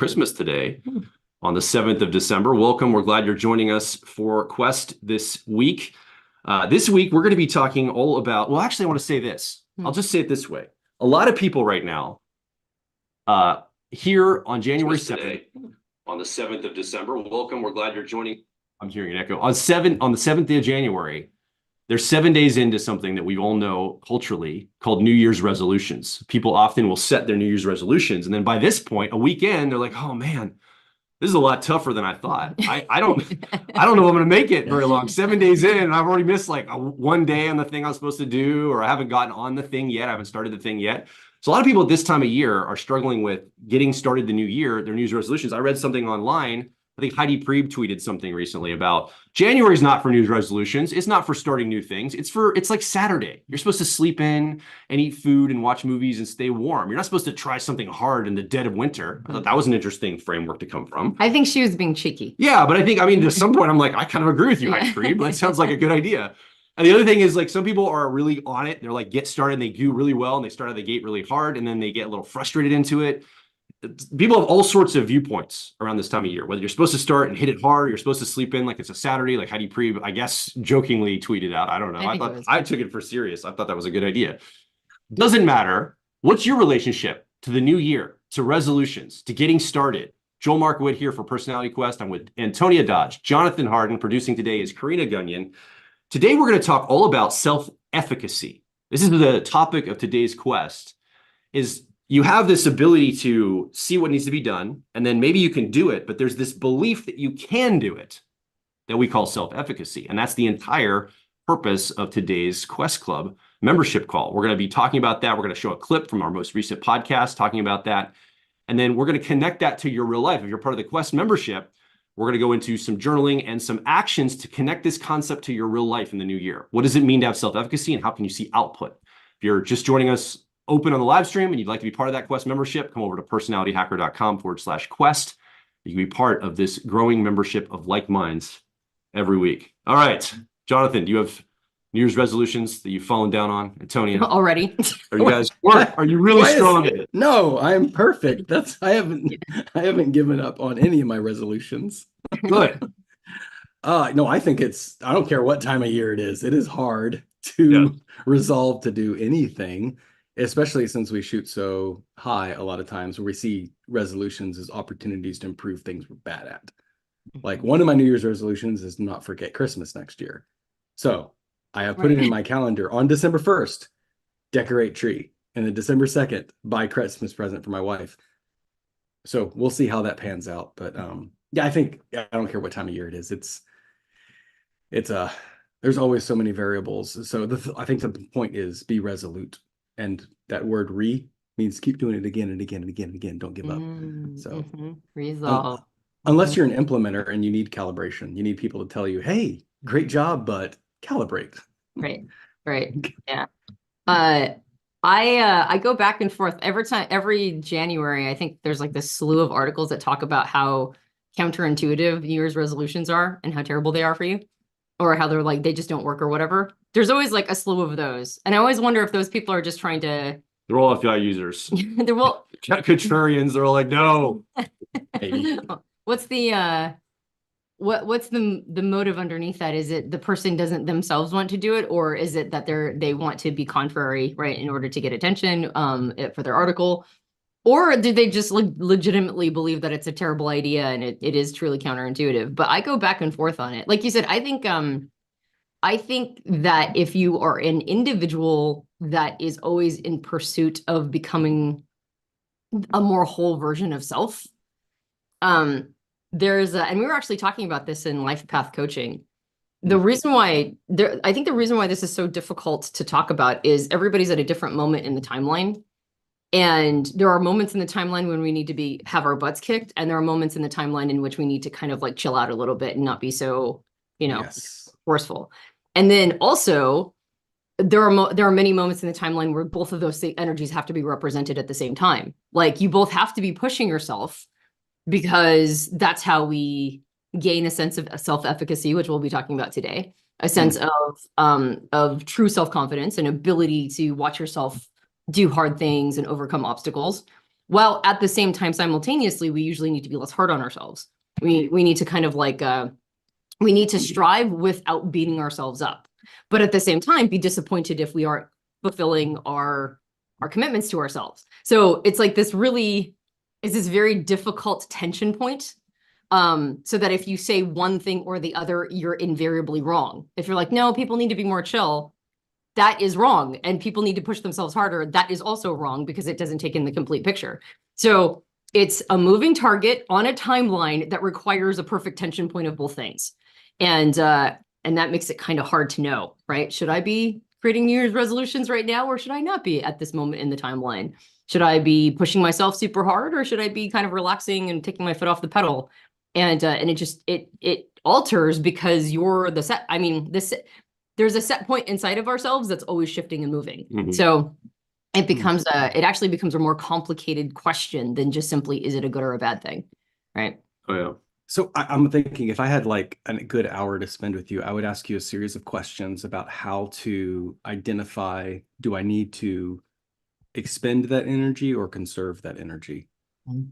Christmas today on the 7th of December. Welcome. We're glad you're joining us for Quest this week. This week, we're going to be talking all about, well, actually, I want to say this. I'll just say it this way. A lot of people right now here on January 7th, on the 7th of December, welcome. We're glad you're joining. I'm hearing an echo. On the 7th of January, they're 7 days into something that we all know culturally called New Year's resolutions. People often will set their New Year's resolutions. And then by this point, a weekend, they're like, oh man, this is a lot tougher than I thought. I don't know if I'm going to make it very long. 7 days in, and I've already missed like one day on the thing I was supposed to do, or I haven't gotten on the thing yet. I haven't started the thing yet. So a lot of people at this time of year are struggling with getting started the new year, their New Year's resolutions. I read something online. I think Heidi Priebe tweeted something recently about January is not for New Year's resolutions. It's not for starting new things. It's like Saturday. You're supposed to sleep in and eat food and watch movies and stay warm. You're not supposed to try something hard in the dead of winter. I thought that was an interesting framework to come from. I think she was being cheeky. Yeah, but I mean, to some point, I'm like, I kind of agree with you, Heidi Priebe. That sounds like a good idea. And the other thing is, like, some people are really on it. They're like, get started, and they do really well, and they start out of the gate really hard, and then they get a little frustrated into it. People have all sorts of viewpoints around this time of year, whether you're supposed to start and hit it hard, you're supposed to sleep in like it's a Saturday, like Heidi Priebe, I guess, jokingly tweeted out. I don't know. I took it for serious. I thought that was a good idea. Doesn't matter. What's your relationship to the new year, to resolutions, to getting started? Joel Mark Witt here for Personality Quest. I'm with Antonia Dodge, Jonathan Harden. Producing today is Karina Gunyon. Today, we're going to talk all about self-efficacy. This is the topic of today's quest, is you have this ability to see what needs to be done, and then maybe you can do it, but there's this belief that you can do it that we call self-efficacy. And that's the entire purpose of today's Quest Club membership call. We're going to be talking about that. We're going to show a clip from our most recent podcast talking about that. And then we're going to connect that to your real life. If you're part of the Quest membership, we're going to go into some journaling and some actions to connect this concept to your real life in the new year. What does it mean to have self-efficacy, and how can you see output? If you're just joining us open on the live stream and you'd like to be part of that Quest membership, come over to personalityhacker.com/quest. You can be part of this growing membership of like minds every week. All right, Jonathan, do you have New Year's resolutions that you've fallen down on? Antonia? Already. Are you guys, are you really strong at it? No, I'm perfect. I haven't given up on any of my resolutions. Good. No, I think I don't care what time of year it is hard to resolve to do anything, especially since we shoot so high a lot of times, where we see resolutions as opportunities to improve things we're bad at. Like, one of my New Year's resolutions is not forget Christmas next year. So I have put it in my calendar on December 1st, decorate tree, and then December 2nd, buy Christmas present for my wife. So we'll see how that pans out. But yeah, I think I don't care what time of year it is. There's always so many variables. So I think the point is be resolute. And that word means keep doing it again and again and again and again. Don't give up. So resolve. Unless you're an implementer and you need calibration, you need people to tell you, hey, great job, but calibrate. Right. Yeah. I go back and forth every January. I think there's like this slew of articles that talk about how counterintuitive New Year's resolutions are and how terrible they are for you, or how they're like, they just don't work or whatever. There's always like a slew of those. And I always wonder if those people are just trying to... They're all FBI users. They're all... Contrarians, they're all like, no. What's the motive underneath that? Is it the person doesn't themselves want to do it, or is it that they want to be contrary, right, in order to get attention for their article? Or do they just legitimately believe that it's a terrible idea and it is truly counterintuitive? But I go back and forth on it. Like you said, I think that if you are an individual that is always in pursuit of becoming a more whole version of self, and we were actually talking about this in Life Path coaching. I think the reason why this is so difficult to talk about is everybody's at a different moment in the timeline. And there are moments in the timeline when we need to have our butts kicked. And there are moments in the timeline in which we need to kind of like chill out a little bit and not be so, forceful. And then also there are many moments in the timeline where both of those energies have to be represented at the same time. Like, you both have to be pushing yourself, because that's how we gain a sense of self-efficacy, which we'll be talking about today, a sense of true self-confidence and ability to watch yourself do hard things and overcome obstacles. while at the same time, simultaneously, we usually need to be less hard on ourselves. We need to kind of like, we need to strive without beating ourselves up. But at the same time, be disappointed if we aren't fulfilling our commitments to ourselves. So it's like this really is this very difficult tension point. So that if you say one thing or the other, you're invariably wrong. If you're like, no, people need to be more chill, that is wrong. And people need to push themselves harder. That is also wrong because it doesn't take in the complete picture. So it's a moving target on a timeline that requires a perfect tension point of both things. And that makes it kind of hard to know, right? Should I be creating New Year's resolutions right now, or should I not be at this moment in the timeline? Should I be pushing myself super hard, or should I be kind of relaxing and taking my foot off the pedal? And it just it alters because you're the set. I mean, there's a set point inside of ourselves that's always shifting and moving. Mhm. So it becomes it actually becomes a more complicated question than just simply, is it a good or a bad thing, right? Oh yeah. So I'm thinking if I had like a good hour to spend with you, I would ask you a series of questions about how to identify, do I need to expend that energy or conserve that energy?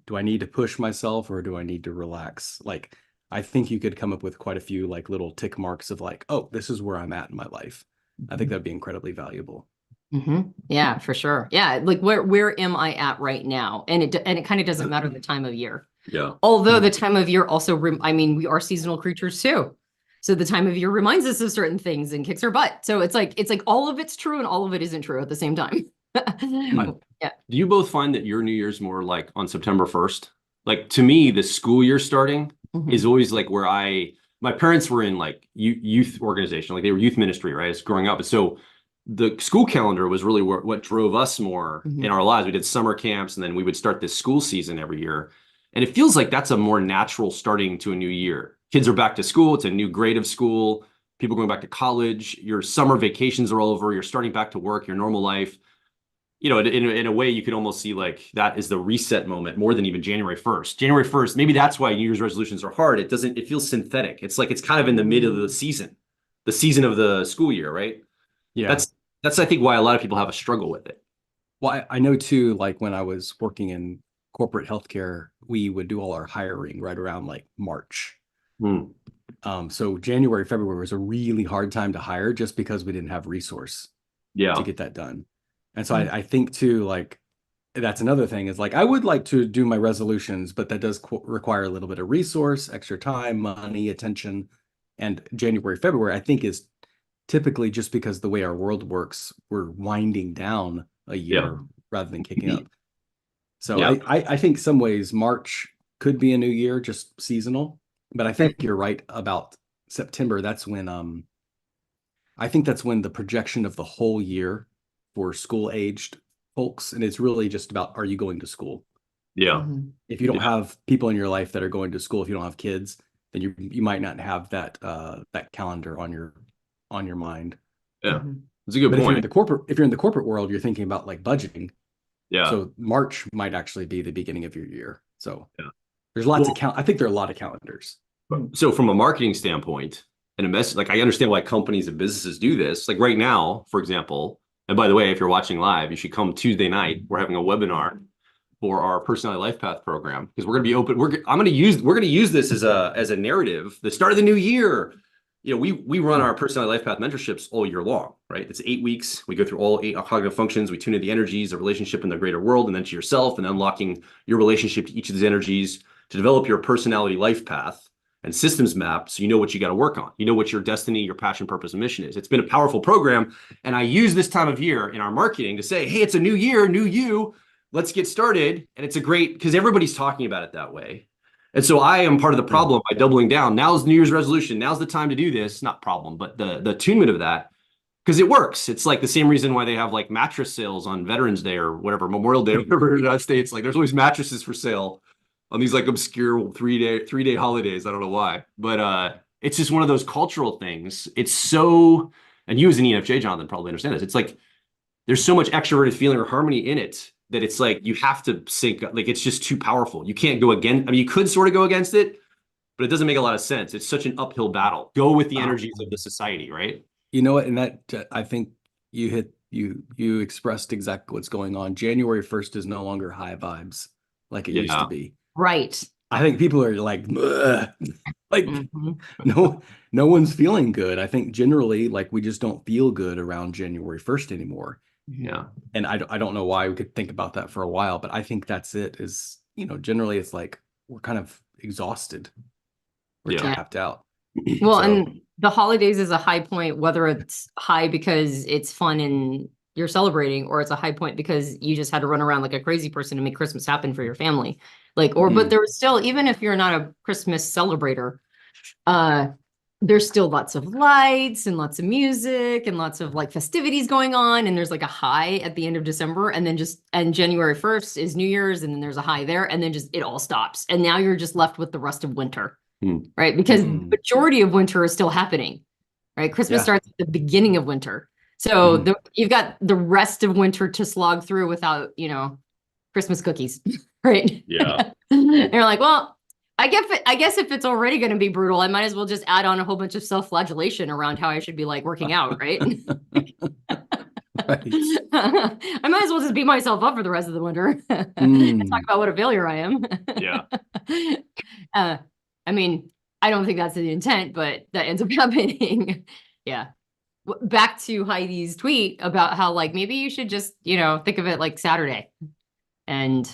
Do I need to push myself or do I need to relax? Like, I think you could come up with quite a few like little tick marks of like, oh, this is where I'm at in my life. I think that'd be incredibly valuable. Yeah, for sure. Yeah, like where am I at right now? And it kind of doesn't matter the time of year. Yeah. Although the time of year also, I mean, we are seasonal creatures too. So the time of year reminds us of certain things and kicks our butt. So it's like all of it's true and all of it isn't true at the same time. Yeah. Do you both find that your New Year's more like on September 1st? Like to me, the school year starting is always like where my parents were in like youth organization, like they were youth ministry, right? As growing up. So the school calendar was really what drove us more in our lives. We did summer camps and then we would start this school season every year. And it feels like that's a more natural starting to a new year. Kids are back to school. It's a new grade of school. People going back to college. Your summer vacations are all over. You're starting back to work, your normal life. You know, in a way, you could almost see like that is the reset moment more than even January 1st. January 1st, maybe that's why New Year's resolutions are hard. It feels synthetic. It's like it's kind of in the mid of the season of the school year, right? Yeah. That's I think why a lot of people have a struggle with it. Well, I know too, like when I was working in corporate healthcare, we would do all our hiring right around like March. So January, February was a really hard time to hire just because we didn't have resource to get that done. And so I think too, like that's another thing is like, I would like to do my resolutions, but that does require a little bit of resource, extra time, money, attention. And January, February, I think is typically just because the way our world works, we're winding down a year rather than kicking up. So I think some ways March could be a new year, just seasonal. But I think you're right about September. That's when I think that's when the projection of the whole year for school-aged folks, and it's really just about, are you going to school? Yeah. If you don't have people in your life that are going to school, if you don't have kids, then you might not have that that calendar on your mind. Yeah, that's a good point. If you're in the corporate world, you're thinking about like budgeting. Yeah. So March might actually be the beginning of your year. So there's lots of I think there are a lot of calendars. So from a marketing standpoint and a message, like I understand why companies and businesses do this. Like right now, for example, and by the way, if you're watching live, you should come Tuesday night. We're having a webinar for our personality life path program because we're going to be open. We're going to use this as a narrative. The start of the new year. You know, we run our personality life path mentorships all year long, right? It's 8 weeks. We go through all 8 cognitive functions. We tune into the energies, the relationship in the greater world, and then to yourself, and unlocking your relationship to each of these energies to develop your personality life path and systems map so you know what you got to work on. You know what your destiny, your passion, purpose, and mission is. It's been a powerful program. And I use this time of year in our marketing to say, hey, it's a new year, new you. Let's get started. And it's a great, because everybody's talking about it that way. And so I am part of the problem by doubling down. Now's New Year's resolution. Now's the time to do this. Not problem, but the attunement of that, because it works. It's like the same reason why they have like mattress sales on Veterans Day or whatever, Memorial Day, whatever in the United States. Like there's always mattresses for sale on these like obscure three-day holidays. I don't know why, but it's just one of those cultural things. It's so, and you as an ENFJ, Jonathan, probably understand this. It's like there's so much extroverted feeling or harmony in it that it's like you have to sync, like it's just too powerful. You can't go against, I mean, you could sort of go against it, but it doesn't make a lot of sense. It's such an uphill battle. Go with the energies of the society, right? You know what? And that I think you hit You expressed exactly what's going on. January 1st is no longer high vibes like it used to be. Right. I think people are like, "Ugh." Like Mhm. no one's feeling good. I think generally, like, we just don't feel good around January 1st anymore. Yeah. And I don't know why. We could think about that for a while, but I think that's it. Is, generally it's like we're kind of exhausted. We're Yeah. tapped out. Well, So, and the holidays is a high point, whether it's high because it's fun and you're celebrating, or it's a high point because you just had to run around like a crazy person to make Christmas happen for your family. Like, but there was still, even if you're not a Christmas celebrator, there's still lots of lights and lots of music and lots of like festivities going on. And there's like a high at the end of December, and then and January 1st is New Year's, and then there's a high there, and then just it all stops. And now you're just left with the rest of winter. Right? Because the majority of winter is still happening, right? Christmas starts at the beginning of winter. So you've got the rest of winter to slog through without, Christmas cookies, right? Yeah. And you're like, well, I guess if it's already going to be brutal, I might as well just add on a whole bunch of self-flagellation around how I should be like working out, right? right. I might as well just beat myself up for the rest of the winter and talk about what a failure I am. Yeah. I mean, I don't think that's the intent, but that ends up happening. Yeah. Back to Heidi's tweet about how like maybe you should just, think of it like Saturday. And,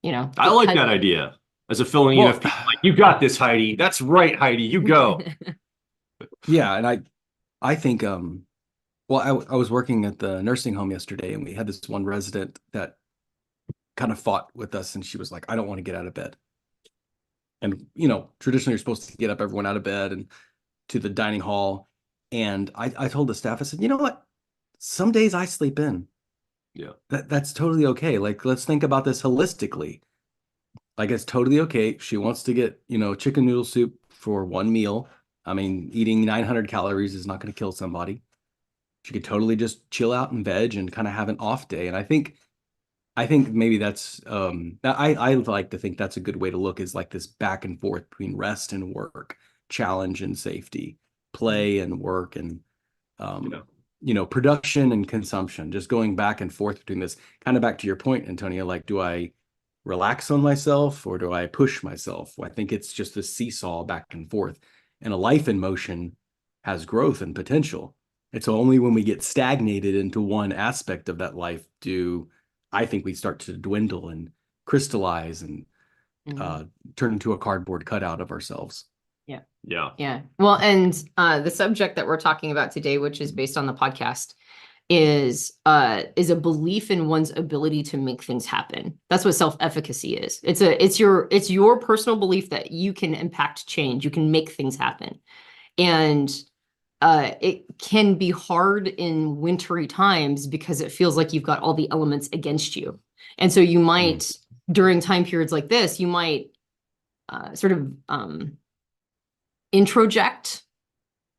I like that idea as a filling in of people like, you got this, Heidi. That's right, Heidi. You go. Yeah, and I think well, I was working at the nursing home yesterday, and we had this one resident that kind of fought with us, and she was like, I don't want to get out of bed. And, traditionally you're supposed to get up everyone out of bed and to the dining hall. And I told the staff, I said, you know what? Some days I sleep in. Yeah. That's totally okay. Like, let's think about this holistically. Like, it's totally okay. She wants to get, chicken noodle soup for one meal. I mean, eating 900 calories is not going to kill somebody. She could totally just chill out and veg and kind of have an off day. And I think maybe that's I like to think that's a good way to look, is like this back and forth between rest and work, challenge and safety, play and work, and production and consumption, just going back and forth between this. Kind of back to your point, Antonia, like, do I relax on myself or do I push myself? Well, I think it's just this seesaw back and forth, and a life in motion has growth and potential. It's only when we get stagnated into one aspect of that life I think we start to dwindle and crystallize and turn into a cardboard cutout of ourselves. Yeah. Yeah. Yeah. Well, and the subject that we're talking about today, which is based on the podcast, is a belief in one's ability to make things happen. That's what self-efficacy is. It's your personal belief that you can impact change, you can make things happen. And it can be hard in wintry times because it feels like you've got all the elements against you. And so you might, during time periods like this, you might sort of introject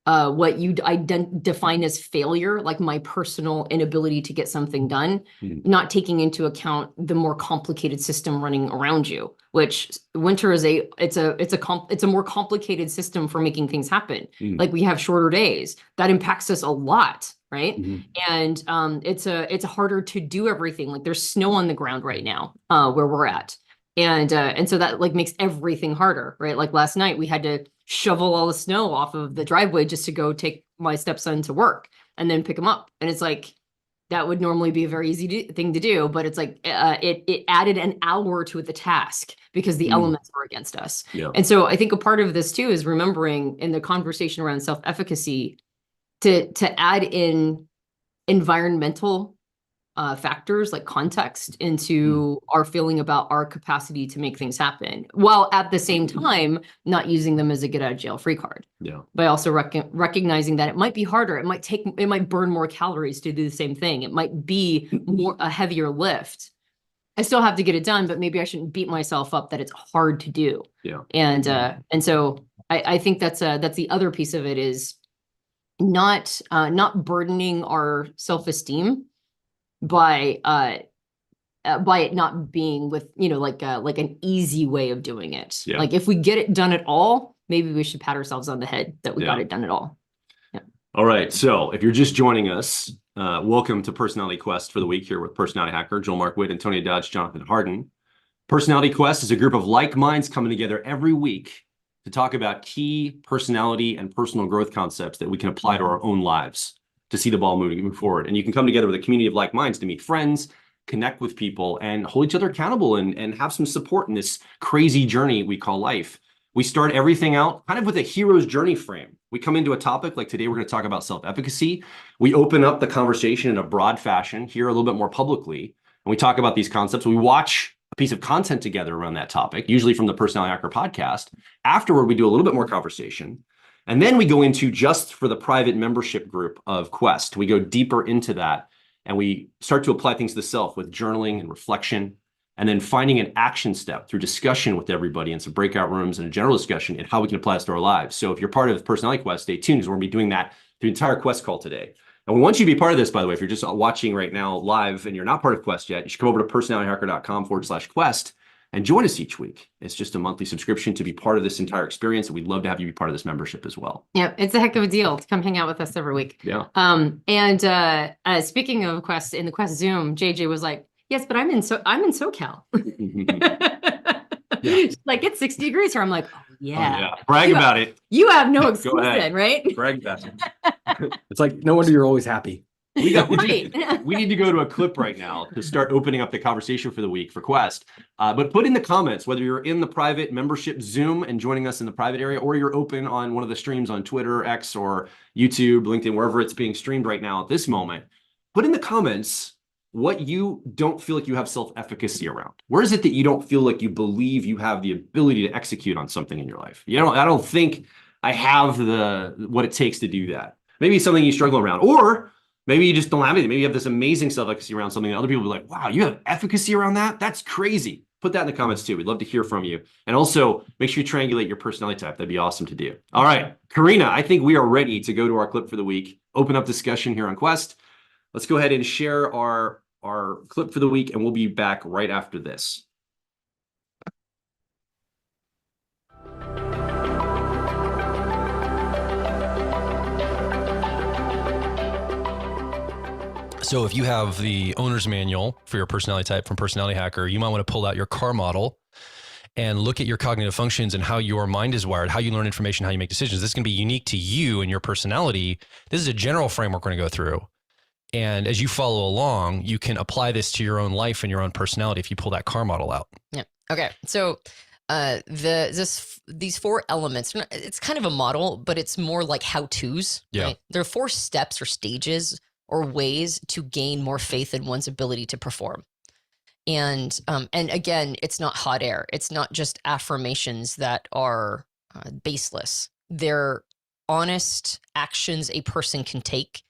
what you define as failure, like my personal inability to get something done, not taking into account the more complicated system running around you, which winter is it's a more complicated system for making things happen. Like, we have shorter days that impacts us a lot, right? And it's harder to do everything. Like, there's snow on the ground right now where we're at. And so that like makes everything harder, right? Like last night we had to shovel all the snow off of the driveway just to go take my stepson to work and then pick him up. And it's like, that would normally be a very easy thing to do, but it's like it added an hour to the task because the elements were against us. Yeah. And so I think a part of this too is remembering in the conversation around self-efficacy to add in environmental factors like context into our feeling about our capacity to make things happen, while at the same time not using them as a get out of jail free card. Yeah. By also recognizing that it might be harder, it might burn more calories to do the same thing, it might be a heavier lift. I still have to get it done, but maybe I shouldn't beat myself up that it's hard to do. Yeah. And so I think that's the other piece of it, is not burdening our self-esteem by it not being with, like an easy way of doing it. Yeah. Like, if we get it done at all, maybe we should pat ourselves on the head that we got it done at all. Yeah. All right. So if you're just joining us, Welcome to Personality Quest for the week here with Personality Hacker, Joel Mark Witt, Antonia Dodge, Jonathan Harden. Personality Quest is a group of like minds coming together every week to talk about key personality and personal growth concepts that we can apply to our own lives to see the ball move forward. And you can come together with a community of like minds to meet friends, connect with people, and hold each other accountable and have some support in this crazy journey we call life. We start everything out kind of with a hero's journey frame. We come into a topic like today, we're going to talk about self-efficacy. We open up the conversation in a broad fashion here a little bit more publicly, and we talk about these concepts. We watch a piece of content together around that topic, usually from the Personality Hacker podcast. Afterward, we do a little bit more conversation. And then we go into just for the private membership group of Quest. We go deeper into that and we start to apply things to the self with journaling and reflection, and then finding an action step through discussion with everybody in some breakout rooms and a general discussion and how we can apply this to our lives. So if you're part of Personality Quest, stay tuned because we're going to be doing that through the entire Quest call today. And we want you to be part of this, by the way. If you're just watching right now live and you're not part of Quest yet, you should come over to personalityhacker.com/Quest and join us each week. It's just a monthly subscription to be part of this entire experience. And we'd love to have you be part of this membership as well. Yeah, it's a heck of a deal to come hang out with us every week. Yeah. Speaking of Quest, in the Quest Zoom, JJ was like, yes, but I'm in SoCal. Like it's 60 degrees here. I'm like, oh, yeah. Brag about it. You have no excuse then, right? Brag about it. It's like, no wonder you're always happy. We need to go to a clip right now to start opening up the conversation for the week for Quest. But put in the comments whether you're in the private membership Zoom and joining us in the private area, or you're open on one of the streams on Twitter, X, or YouTube, LinkedIn, wherever it's being streamed right now at this moment. Put in the comments what you don't feel like you have self-efficacy around. Where is it that you don't feel like you believe you have the ability to execute on something in your life? I don't think I have what it takes to do that. Maybe something you struggle around, or maybe you just don't have anything. Maybe you have this amazing self-efficacy around something that other people will be like, wow, you have efficacy around that? That's crazy. Put that in the comments too. We'd love to hear from you. And also make sure you triangulate your personality type. That'd be awesome to do. All right, Karina, I think we are ready to go to our clip for the week. Open up discussion here on Quest. Let's go ahead and share our clip for the week, and we'll be back right after this. So if you have the owner's manual for your personality type from Personality Hacker, you might want to pull out your car model and look at your cognitive functions and how your mind is wired, how you learn information, how you make decisions. This can be unique to you and your personality. This is a general framework we're going to go through. And as you follow along, you can apply this to your own life and your own personality if you pull that car model out. Yeah. Okay. So these 4 elements, it's kind of a model, but it's more like how-tos. Yeah. Right? There are 4 steps or stages or ways to gain more faith in one's ability to perform. And again, it's not hot air. It's not just affirmations that are baseless. They're honest actions a person can take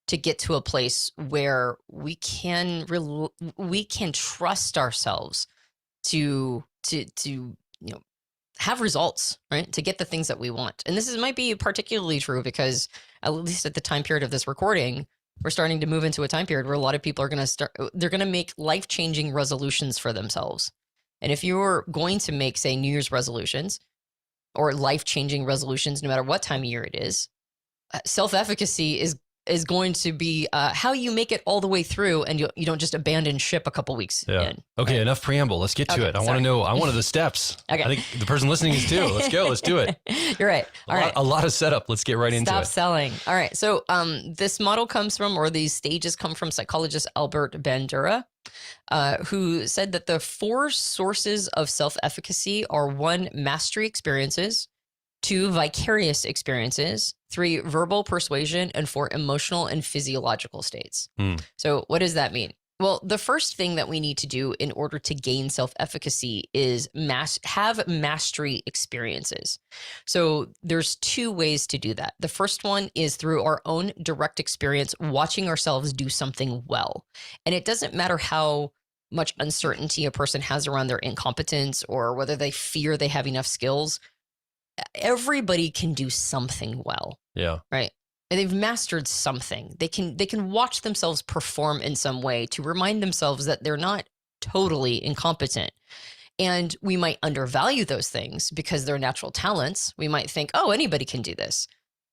to get to a place where we can trust ourselves to have results, right? To get the things that we want. And this might be particularly true because at least at the time period of this recording, we're starting to move into a time period where a lot of people are they're going to make life-changing resolutions for themselves. And if you're going to make, say, New Year's resolutions or life-changing resolutions, no matter what time of year it is, self-efficacy is going to be how you make it all the way through, and you don't just abandon ship a couple weeks in. Okay, right? enough preamble. Let's get to it. I want to know. I wanted the steps. Okay. I think the person listening is too. Let's go. Let's do it. You're right. A lot of setup. Let's get right into it. Stop selling. All right. So this model comes from, or these stages come from, psychologist Albert Bandura, who said that the 4 sources of self-efficacy are 1, mastery experiences, 2, vicarious experiences, 3, verbal persuasion, and 4, emotional and physiological states. So what does that mean? Well, the first thing that we need to do in order to gain self-efficacy is have mastery experiences. So there's 2 ways to do that. The first one is through our own direct experience, watching ourselves do something well. And it doesn't matter how much uncertainty a person has around their incompetence or whether they fear they have enough skills. Everybody can do something well. Yeah. Right. And they've mastered something. They can watch themselves perform in some way to remind themselves that they're not totally incompetent. And we might undervalue those things because they're natural talents. We might think, oh, anybody can do this.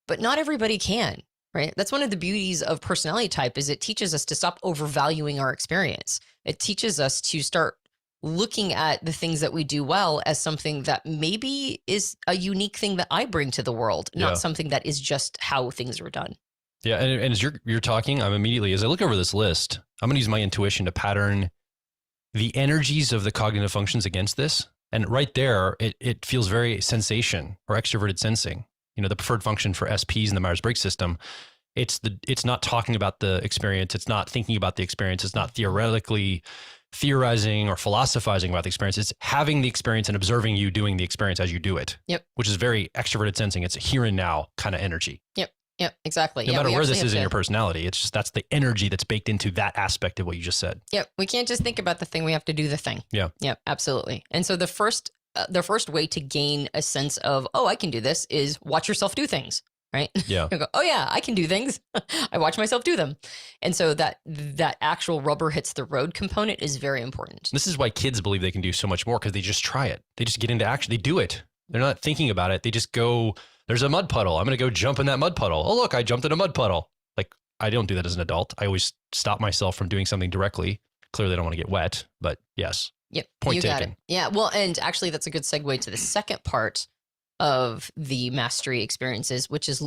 But not everybody can. right? That's one of the beauties of personality type is it teaches us to stop overvaluing our experience. It teaches us to start looking at the things that we do well as something that maybe is a unique thing that I bring to the world, Yeah. not something that is just how things are done. Yeah. And as you're talking, I'm immediately, as I look over this list, I'm going to use my intuition to pattern the energies of the cognitive functions against this. And right there, it feels very sensation or extroverted sensing. You know, the preferred function for SPs in the Myers-Briggs system, it's not talking about the experience. It's not thinking about the experience. It's not theoretically theorizing or philosophizing about the experience. It's having the experience and observing you doing the experience as you do it. Yep. Which is very extroverted sensing. It's a here and now kind of energy. Yep, exactly. No Yeah, matter we where actually this have is in to- your personality, it's just that's the energy that's baked into that aspect of what you just said. Yep, we can't just think about the thing. We have to do the thing. Yeah. Yep, absolutely. And so the first way to gain a sense of, oh, I can do this is watch yourself do things, right? Yeah. You go, oh yeah, I can do things. I watch myself do them. And so that actual rubber hits the road component is very important. This is why kids believe they can do so much more because they just try it. They just get into action. They do it. They're not thinking about it. They just go, there's a mud puddle. I'm going to go jump in that mud puddle. Oh, look, I jumped in a mud puddle. Like, I don't do that as an adult. I always stop myself from doing something directly. Clearly, I don't want to get wet, but yes. Yep. Point you got taken. it. Yeah. Well, and actually that's a good segue to the second part of the mastery experiences, which is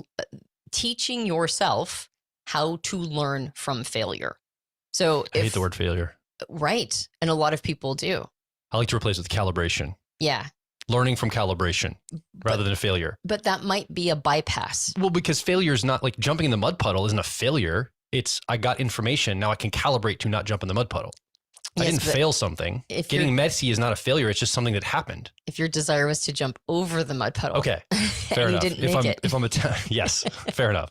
teaching yourself how to learn from failure. So I hate the word failure. Right. And a lot of people do. I like to replace it with calibration. Yeah. Learning from calibration rather than a failure. But that might be a bypass. Well, because failure is not like jumping in the mud puddle isn't a failure. It's I got information. Now I can calibrate to not jump in the mud puddle. I Yes, didn't but fail something. if Getting you're- messy is not a failure. It's just something that happened. If your desire was to jump over the mud puddle. Okay. Fair and enough. you didn't if make I'm, it. if I'm yes, fair enough.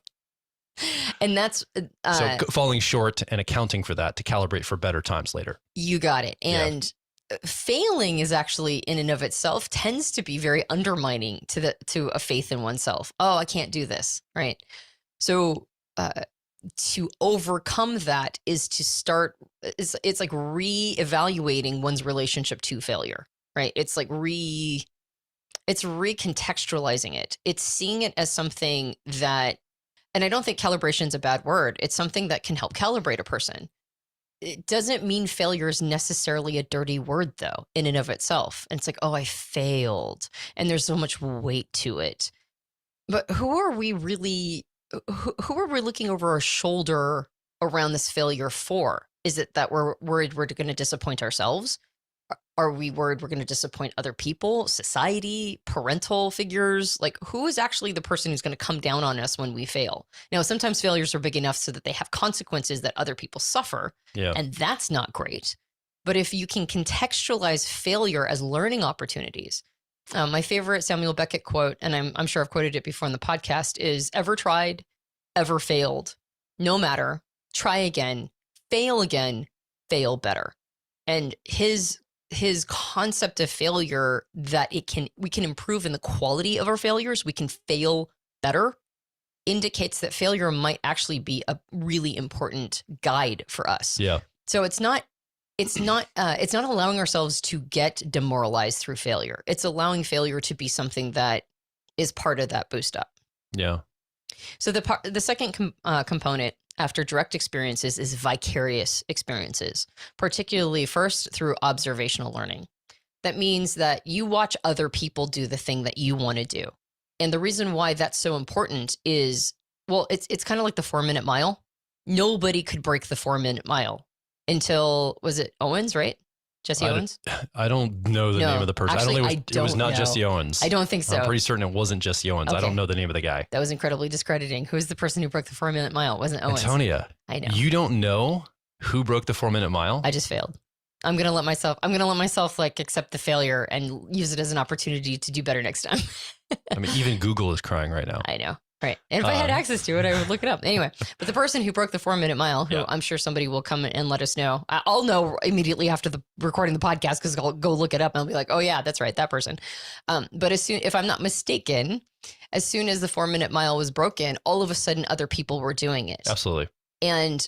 And that's So falling short and accounting for that to calibrate for better times later. you got it. Yeah. And failing is actually in and of itself tends to be very undermining to a faith in oneself. Oh, I can't do this. Right. So to overcome that is to start, it's like reevaluating one's relationship to failure, right? It's like it's recontextualizing it. It's seeing it as something that, and I don't think calibration is a bad word. It's something that can help calibrate a person. It doesn't mean failure is necessarily a dirty word though, in and of itself. And it's like, oh, I failed. And there's so much weight to it. But who are we looking over our shoulder around this failure for? Is it that we're worried we're going to disappoint ourselves? Are we worried we're going to disappoint other people, society, parental figures? Like, who is actually the person who's going to come down on us when we fail? Now, sometimes failures are big enough so that they have consequences that other people suffer, Yeah. and that's not great. But if you can contextualize failure as learning opportunities, my favorite Samuel Beckett quote, and I'm sure I've quoted it before in the podcast, is ever tried, ever failed, no matter, try again, fail better. And his concept of failure, that we can improve in the quality of our failures, we can fail better, indicates that failure might actually be a really important guide for us. Yeah. So it's not allowing ourselves to get demoralized through failure. It's allowing failure to be something that is part of that boost up. Yeah. So the second component after direct experiences is vicarious experiences, particularly first through observational learning. That means that you watch other people do the thing that you want to do. And the reason why that's so important is, well, it's kind of like the 4-minute mile. Nobody could break the 4-minute mile until, was it Owens, right? Jesse Owens? I don't know the No, name of the person. actually, I don't think it was don't not know. Jesse Owens. I don't think so. I'm pretty certain it wasn't Jesse Owens. I Okay. don't know the name of the guy. That was incredibly discrediting. Who's the person who broke the 4-minute mile? It wasn't Owens. Antonia, I know. you don't know who broke the 4-minute mile? I just failed. I'm gonna let myself like accept the failure and use it as an opportunity to do better next time. I mean, even Google is crying right now. I know. Right. And if I had access to it, I would look it up. Anyway, but the person who broke the 4-minute mile, who Yeah. I'm sure somebody will come and let us know. I'll know immediately after the recording the podcast because I'll go look it up and I'll be like, oh yeah, that's right, that person. But if I'm not mistaken, as soon as the 4-minute mile was broken, all of a sudden other people were doing it. Absolutely. And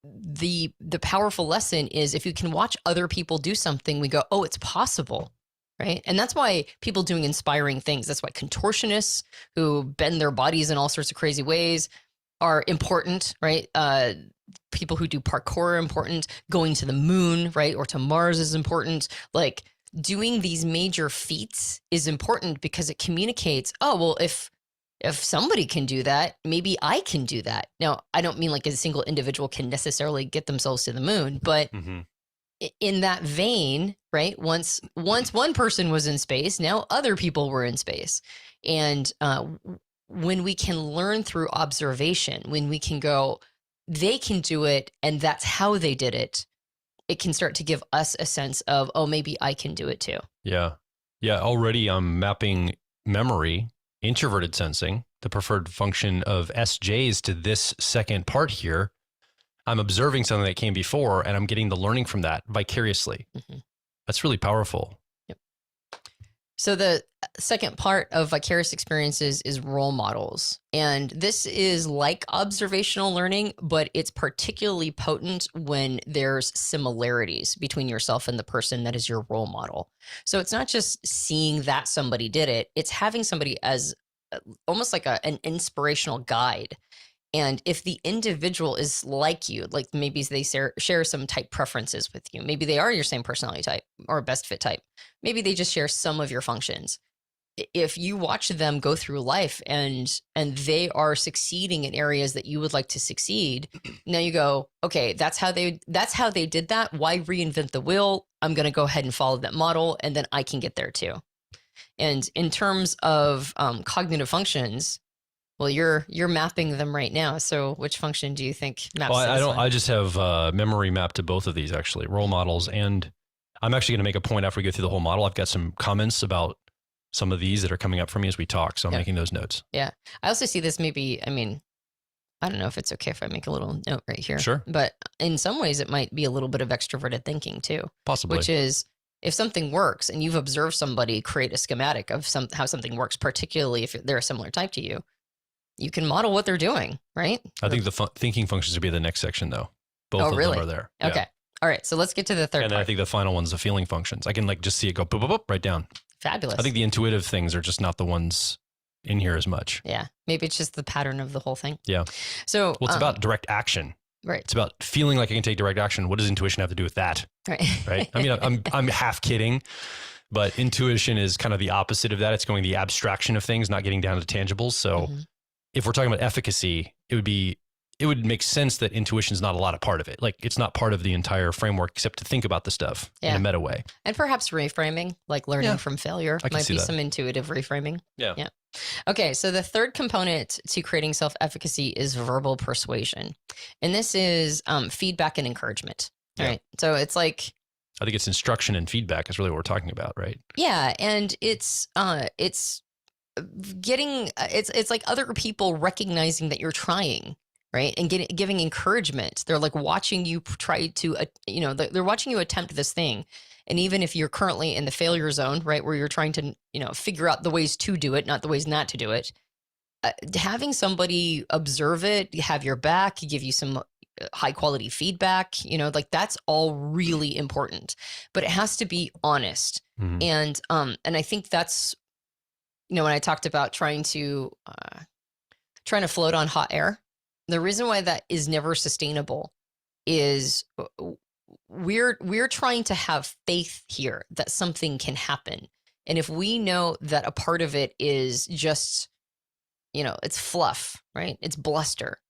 the powerful lesson is if you can watch other people do something, we go, oh, it's possible. Right. And that's why people doing inspiring things, that's why contortionists who bend their bodies in all sorts of crazy ways, are important, right? People who do parkour are important. Going to the moon, right, or to Mars is important. Like doing these major feats is important because it communicates, oh, well, if somebody can do that, maybe I can do that. Now, I don't mean like a single individual can necessarily get themselves to the moon, but in that vein, right? Once one person was in space, now other people were in space. And when we can learn through observation, when we can go, they can do it, and that's how they did it, it can start to give us a sense of, oh, maybe I can do it too. Yeah. Yeah. Already I'm mapping memory, introverted sensing, the preferred function of SJs to this second part here. I'm observing something that came before, and I'm getting the learning from that vicariously. That's really powerful. Yep. So the second part of vicarious experiences is role models. And this is like observational learning, but it's particularly potent when there's similarities between yourself and the person that is your role model. So it's not just seeing that somebody did it, it's having somebody as almost like an inspirational guide. And if the individual is like you, like maybe they share some type preferences with you, maybe they are your same personality type or best fit type, maybe they just share some of your functions. If you watch them go through life and they are succeeding in areas that you would like to succeed, now you go, okay, that's how they did that. Why reinvent the wheel? I'm going to go ahead and follow that model, and then I can get there too. And in terms of cognitive functions, well, you're mapping them right now. So which function do you think maps? Well, I this don't. one? I just have memory mapped to both of these actually, role models, and I'm actually going to make a point after we go through the whole model. I've got some comments about some of these that are coming up for me as we talk, so I'm making those notes. Yeah, I also see this maybe. I mean, I don't know if it's okay if I make a little note right here. Sure. But in some ways, it might be a little bit of extroverted thinking too. Possibly. Which is, if something works and you've observed somebody create a schematic of how something works, particularly if they're a similar type to you, you can model what they're doing, right? I think the thinking functions would be the next section, though. Both of them are there. Okay. Yeah. All right. So let's get to the third And then part. I think the final one's the feeling functions. I can like just see it go boop, boop, boop, right down. Fabulous. I think the intuitive things are just not the ones in here as much. Yeah. Maybe it's just the pattern of the whole thing. Yeah. So Well, it's about direct action. Right. It's about feeling like I can take direct action. What does intuition have to do with that? Right. Right. I mean, I'm half kidding, but intuition is kind of the opposite of that. It's going the abstraction of things, not getting down to tangibles. So if we're talking about efficacy, it would make sense that intuition is not a lot of part of it. Like it's not part of the entire framework except to think about the stuff in a meta way. And perhaps reframing, like learning from failure, I can might see be that. some intuitive reframing. Yeah. Okay, so the third component to creating self-efficacy is verbal persuasion. And this is feedback and encouragement. All right. So it's like, I think it's instruction and feedback is really what we're talking about, right? yeah, and it's getting it's like other people recognizing that you're trying, right? And giving encouragement. They're like watching you try to they're watching you attempt this thing. And even if you're currently in the failure zone, right, where you're trying to, figure out the ways to do it, not the ways not to do it, having somebody observe it, have your back, give you some high quality feedback, like that's all really important, but it has to be honest. And I think that's, when I talked about trying to float on hot air, the reason why that is never sustainable is we're trying to have faith here that something can happen. And if we know that a part of it is just, it's fluff, right? It's bluster.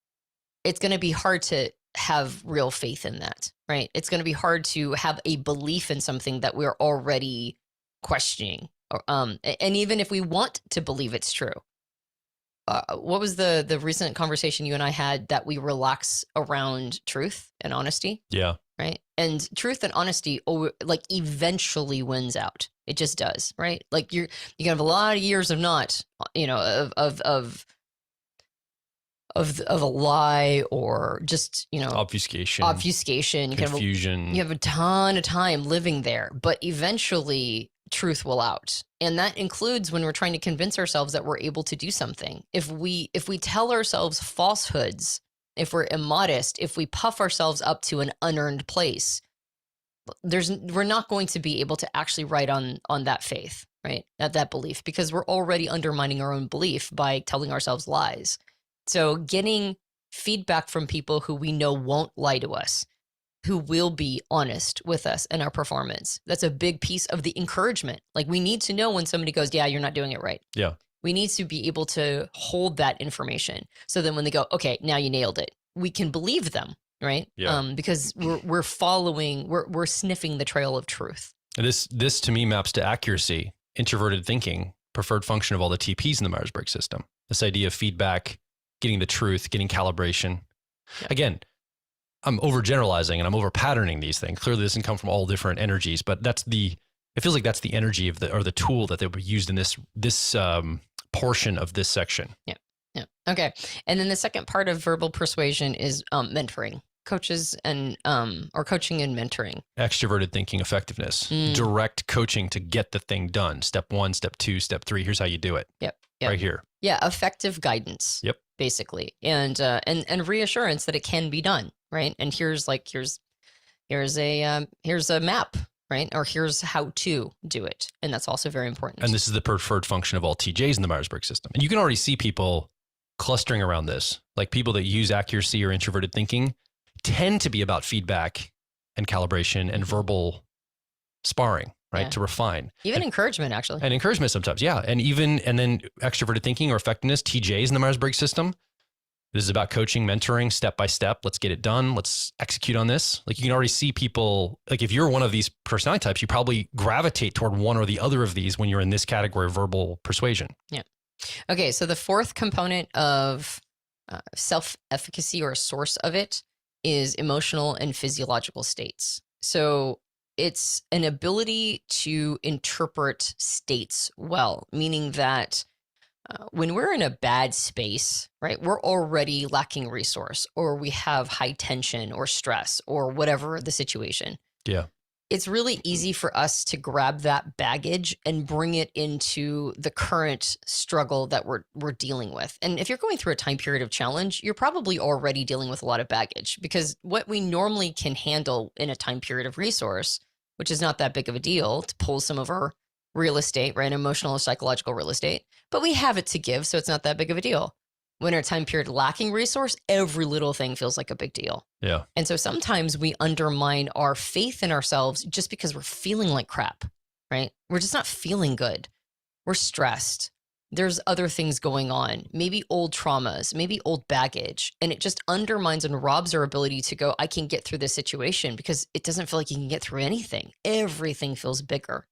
It's going to be hard to have real faith in that, right? It's going to be hard to have a belief in something that we're already questioning. And even if we want to believe it's true, what was the recent conversation you and I had that we relax around truth and honesty? Yeah. Right. And truth and honesty, like eventually wins out. It just does. Right. Like you can have a lot of years of not, of a lie or just, obfuscation, confusion. You have a ton of time living there, but eventually truth will out. And that includes when we're trying to convince ourselves that we're able to do something. If we tell ourselves falsehoods, if we're immodest, if we puff ourselves up to an unearned place, we're not going to be able to actually ride on that faith, right? That belief, because we're already undermining our own belief by telling ourselves lies. So getting feedback from people who we know won't lie to us, who will be honest with us and our performance. That's a big piece of the encouragement. Like, we need to know when somebody goes, yeah, you're not doing it right. Yeah. We need to be able to hold that information. So then when they go, okay, now you nailed it, we can believe them, right? Yeah. Because we're following, we're sniffing the trail of truth. And this to me maps to accuracy, introverted thinking, preferred function of all the TPs in the Myers-Briggs system. This idea of feedback, getting the truth, getting calibration. Yeah. Again, I'm overgeneralizing and I'm over patterning these things. Clearly, this can come from all different energies, but it feels like that's the energy of the tool that they were used in this portion of this section. Yeah. Okay. And then the second part of verbal persuasion is mentoring. Coaches and or coaching and mentoring. Extroverted thinking effectiveness, direct coaching to get the thing done. Step 1, step 2, step 3. Here's how you do it. Yep. Right here. Yeah. Effective guidance. Yep. Basically. And reassurance that it can be done. Right. And here's a map, right? Or here's how to do it. And that's also very important. And this is the preferred function of all TJs in the Myers-Briggs system. And you can already see people clustering around this, like people that use accuracy or introverted thinking tend to be about feedback and calibration and verbal sparring, right? Yeah. To refine. Even encouragement, actually. And encouragement sometimes, yeah. And then extroverted thinking or effectiveness, TJs in the Myers-Briggs system. This is about coaching, mentoring, step by step. Let's get it done. Let's execute on this. Like, you can already see people, like, if you're one of these personality types, you probably gravitate toward one or the other of these when you're in this category of verbal persuasion. Yeah. Okay. So the fourth component of self-efficacy, or a source of it, is emotional and physiological states. So it's an ability to interpret states well, meaning that when we're in a bad space, right, we're already lacking resource, or we have high tension or stress or whatever the situation. Yeah. It's really easy for us to grab that baggage and bring it into the current struggle that we're dealing with. And if you're going through a time period of challenge, you're probably already dealing with a lot of baggage, because what we normally can handle in a time period of resource, which is not that big of a deal, to pull some of our real estate, right? Emotional or psychological real estate, but we have it to give, so it's not that big of a deal. When our time period lacking resource, every little thing feels like a big deal. Yeah. And so sometimes we undermine our faith in ourselves just because we're feeling like crap, right? We're just not feeling good. We're stressed. There's other things going on, maybe old traumas, maybe old baggage, and it just undermines and robs our ability to go, I can get through this situation, because it doesn't feel like you can get through anything. Everything feels bigger.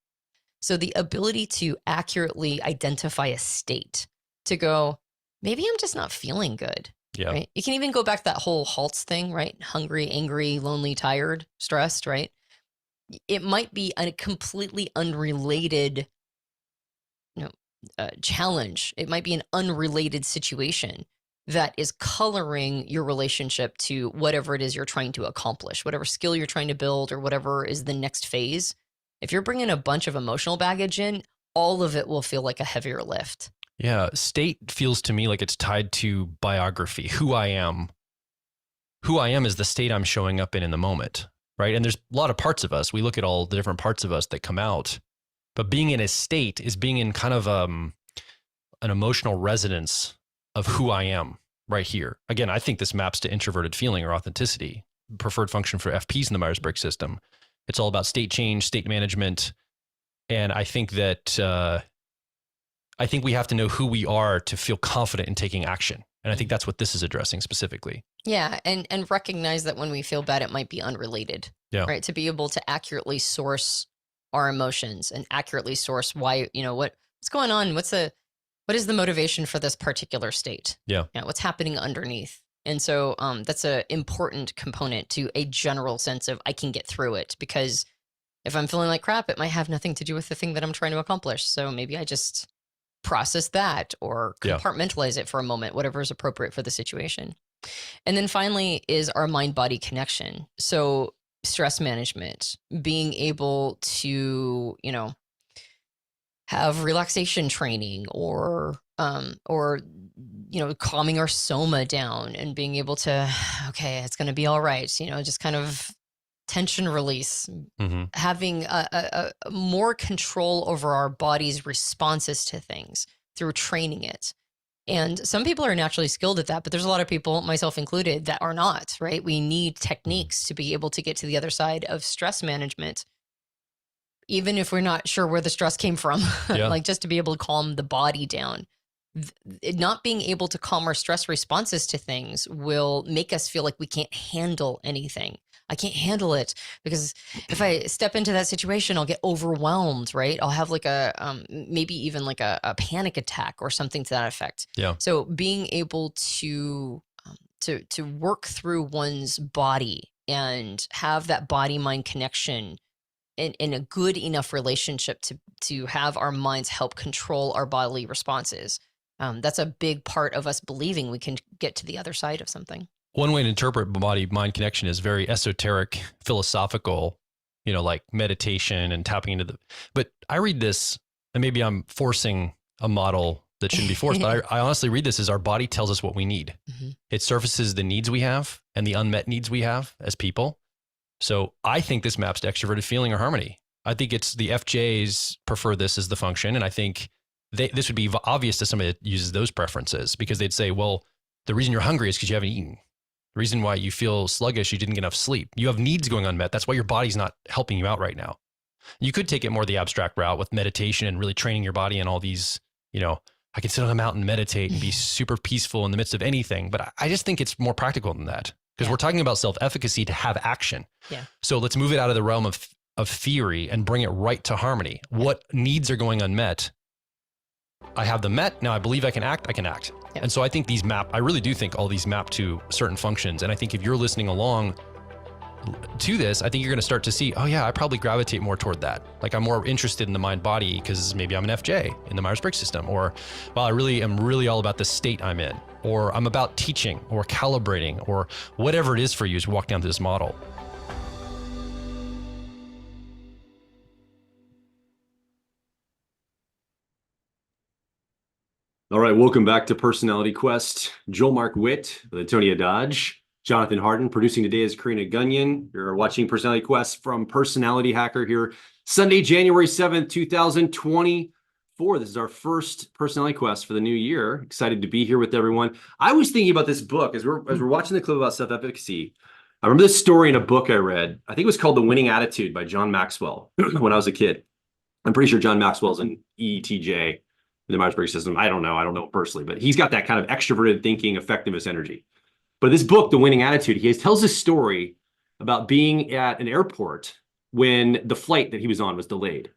So the ability to accurately identify a state, to go, maybe I'm just not feeling good. Yeah. Right? You can even go back to that whole HALTS thing, right? Hungry, angry, lonely, tired, stressed, right? It might be a completely unrelated challenge. It might be an unrelated situation that is coloring your relationship to whatever it is you're trying to accomplish, whatever skill you're trying to build, or whatever is the next phase. If you're bringing a bunch of emotional baggage in, all of it will feel like a heavier lift. Yeah. State feels to me like it's tied to biography, who I am. Who I am is the state I'm showing up in the moment, right? And there's a lot of parts of us. We look at all the different parts of us that come out, but being in a state is being in kind of an emotional resonance of who I am right here. Again, I think this maps to introverted feeling or authenticity, preferred function for FPs in the Myers-Briggs system. It's all about state change, state management. And I think that, I think we have to know who we are to feel confident in taking action. And I think that's what this is addressing specifically. Yeah. And recognize that when we feel bad, it might be unrelated, Yeah. right? To be able to accurately source our emotions and accurately source why, what's going on? What is the motivation for this particular state? Yeah. What's happening underneath? And so that's an important component to a general sense of I can get through it, because if I'm feeling like crap, it might have nothing to do with the thing that I'm trying to accomplish. So maybe I just process that or compartmentalize it for a moment, whatever is appropriate for the situation. And then finally is our mind-body connection. So stress management, being able to, have relaxation training or calming our soma down and being able to, okay, it's going to be all right. Just kind of tension release, having a more control over our body's responses to things through training it. And some people are naturally skilled at that, but there's a lot of people, myself included, that are not, right? We need techniques to be able to get to the other side of stress management, even if we're not sure where the stress came from, Yeah. like just to be able to calm the body down. Not being able to calm our stress responses to things will make us feel like we can't handle anything. I can't handle it because if I step into that situation, I'll get overwhelmed, right? I'll have like maybe even like a panic attack or something to that effect. Yeah. So being able to work through one's body and have that body mind connection in a good enough relationship to have our minds help control our bodily responses. That's a big part of us believing we can get to the other side of something. One way to interpret body-mind connection is very esoteric, philosophical, like meditation and tapping into but I read this, and maybe I'm forcing a model that shouldn't be forced, but I honestly read this as our body tells us what we need. Mm-hmm. It surfaces the needs we have and the unmet needs we have as people. So I think this maps to extroverted feeling or harmony. I think it's the FJs prefer this as the function. And I think this would be obvious to somebody that uses those preferences, because they'd say, well, the reason you're hungry is because you haven't eaten. The reason why you feel sluggish, you didn't get enough sleep. You have needs going unmet. That's why your body's not helping you out right now. You could take it more the abstract route with meditation and really training your body in all these, I can sit on a mountain and meditate and be super peaceful in the midst of anything. But I just think it's more practical than that, because we're talking about self-efficacy to have action. Yeah. So let's move it out of the realm of theory and bring it right to harmony. What needs are going unmet? I have them met. Now I believe I can act. Yep. And so I think I really do think all these map to certain functions. And I think if you're listening along to this, I think you're going to start to see, oh yeah, I probably gravitate more toward that. Like I'm more interested in the mind body because maybe I'm an FJ in the Myers-Briggs system, or, well, I really am all about the state I'm in, or I'm about teaching or calibrating or whatever it is for you as we walk down through this model. All right, welcome back to Personality Quest. Joel Mark Witt with Antonia Dodge, Jonathan Harden. Producing today is Karina Gunyon. You're watching Personality Quest from Personality Hacker here, Sunday, January 7th, 2024. This is our first Personality Quest for the new year. Excited to be here with everyone. I was thinking about this book as we're watching the clip about self-efficacy. I remember this story in a book I read. I think it was called The Winning Attitude by John Maxwell when I was a kid. I'm pretty sure John Maxwell's an ETJ. The Myers-Briggs system. I don't know personally, but he's got that kind of extroverted thinking, effectiveness energy. But this book, The Winning Attitude, he tells this story about being at an airport when the flight that he was on was delayed.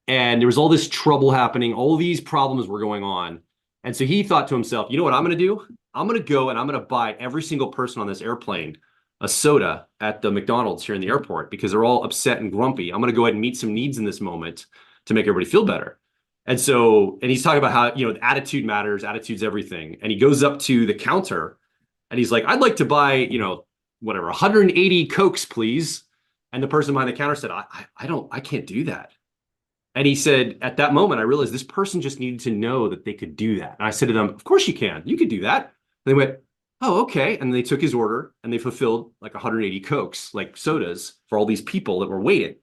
And there was all this trouble happening. All these problems were going on. And so he thought to himself, you know what I'm going to do? I'm going to go and I'm going to buy every single person on this airplane a soda at the McDonald's here in the airport because they're all upset and grumpy. I'm going to go ahead and meet some needs in this moment to make everybody feel better. And he's talking about how, attitude matters, attitude's everything. And he goes up to the counter and he's like, I'd like to buy, 180 Cokes, please. And the person behind the counter said, I can't do that. And he said, at that moment, I realized this person just needed to know that they could do that. And I said to them, of course you can. You could do that. And they went, oh, okay. And they took his order and they fulfilled like 180 Cokes, like sodas for all these people that were waiting.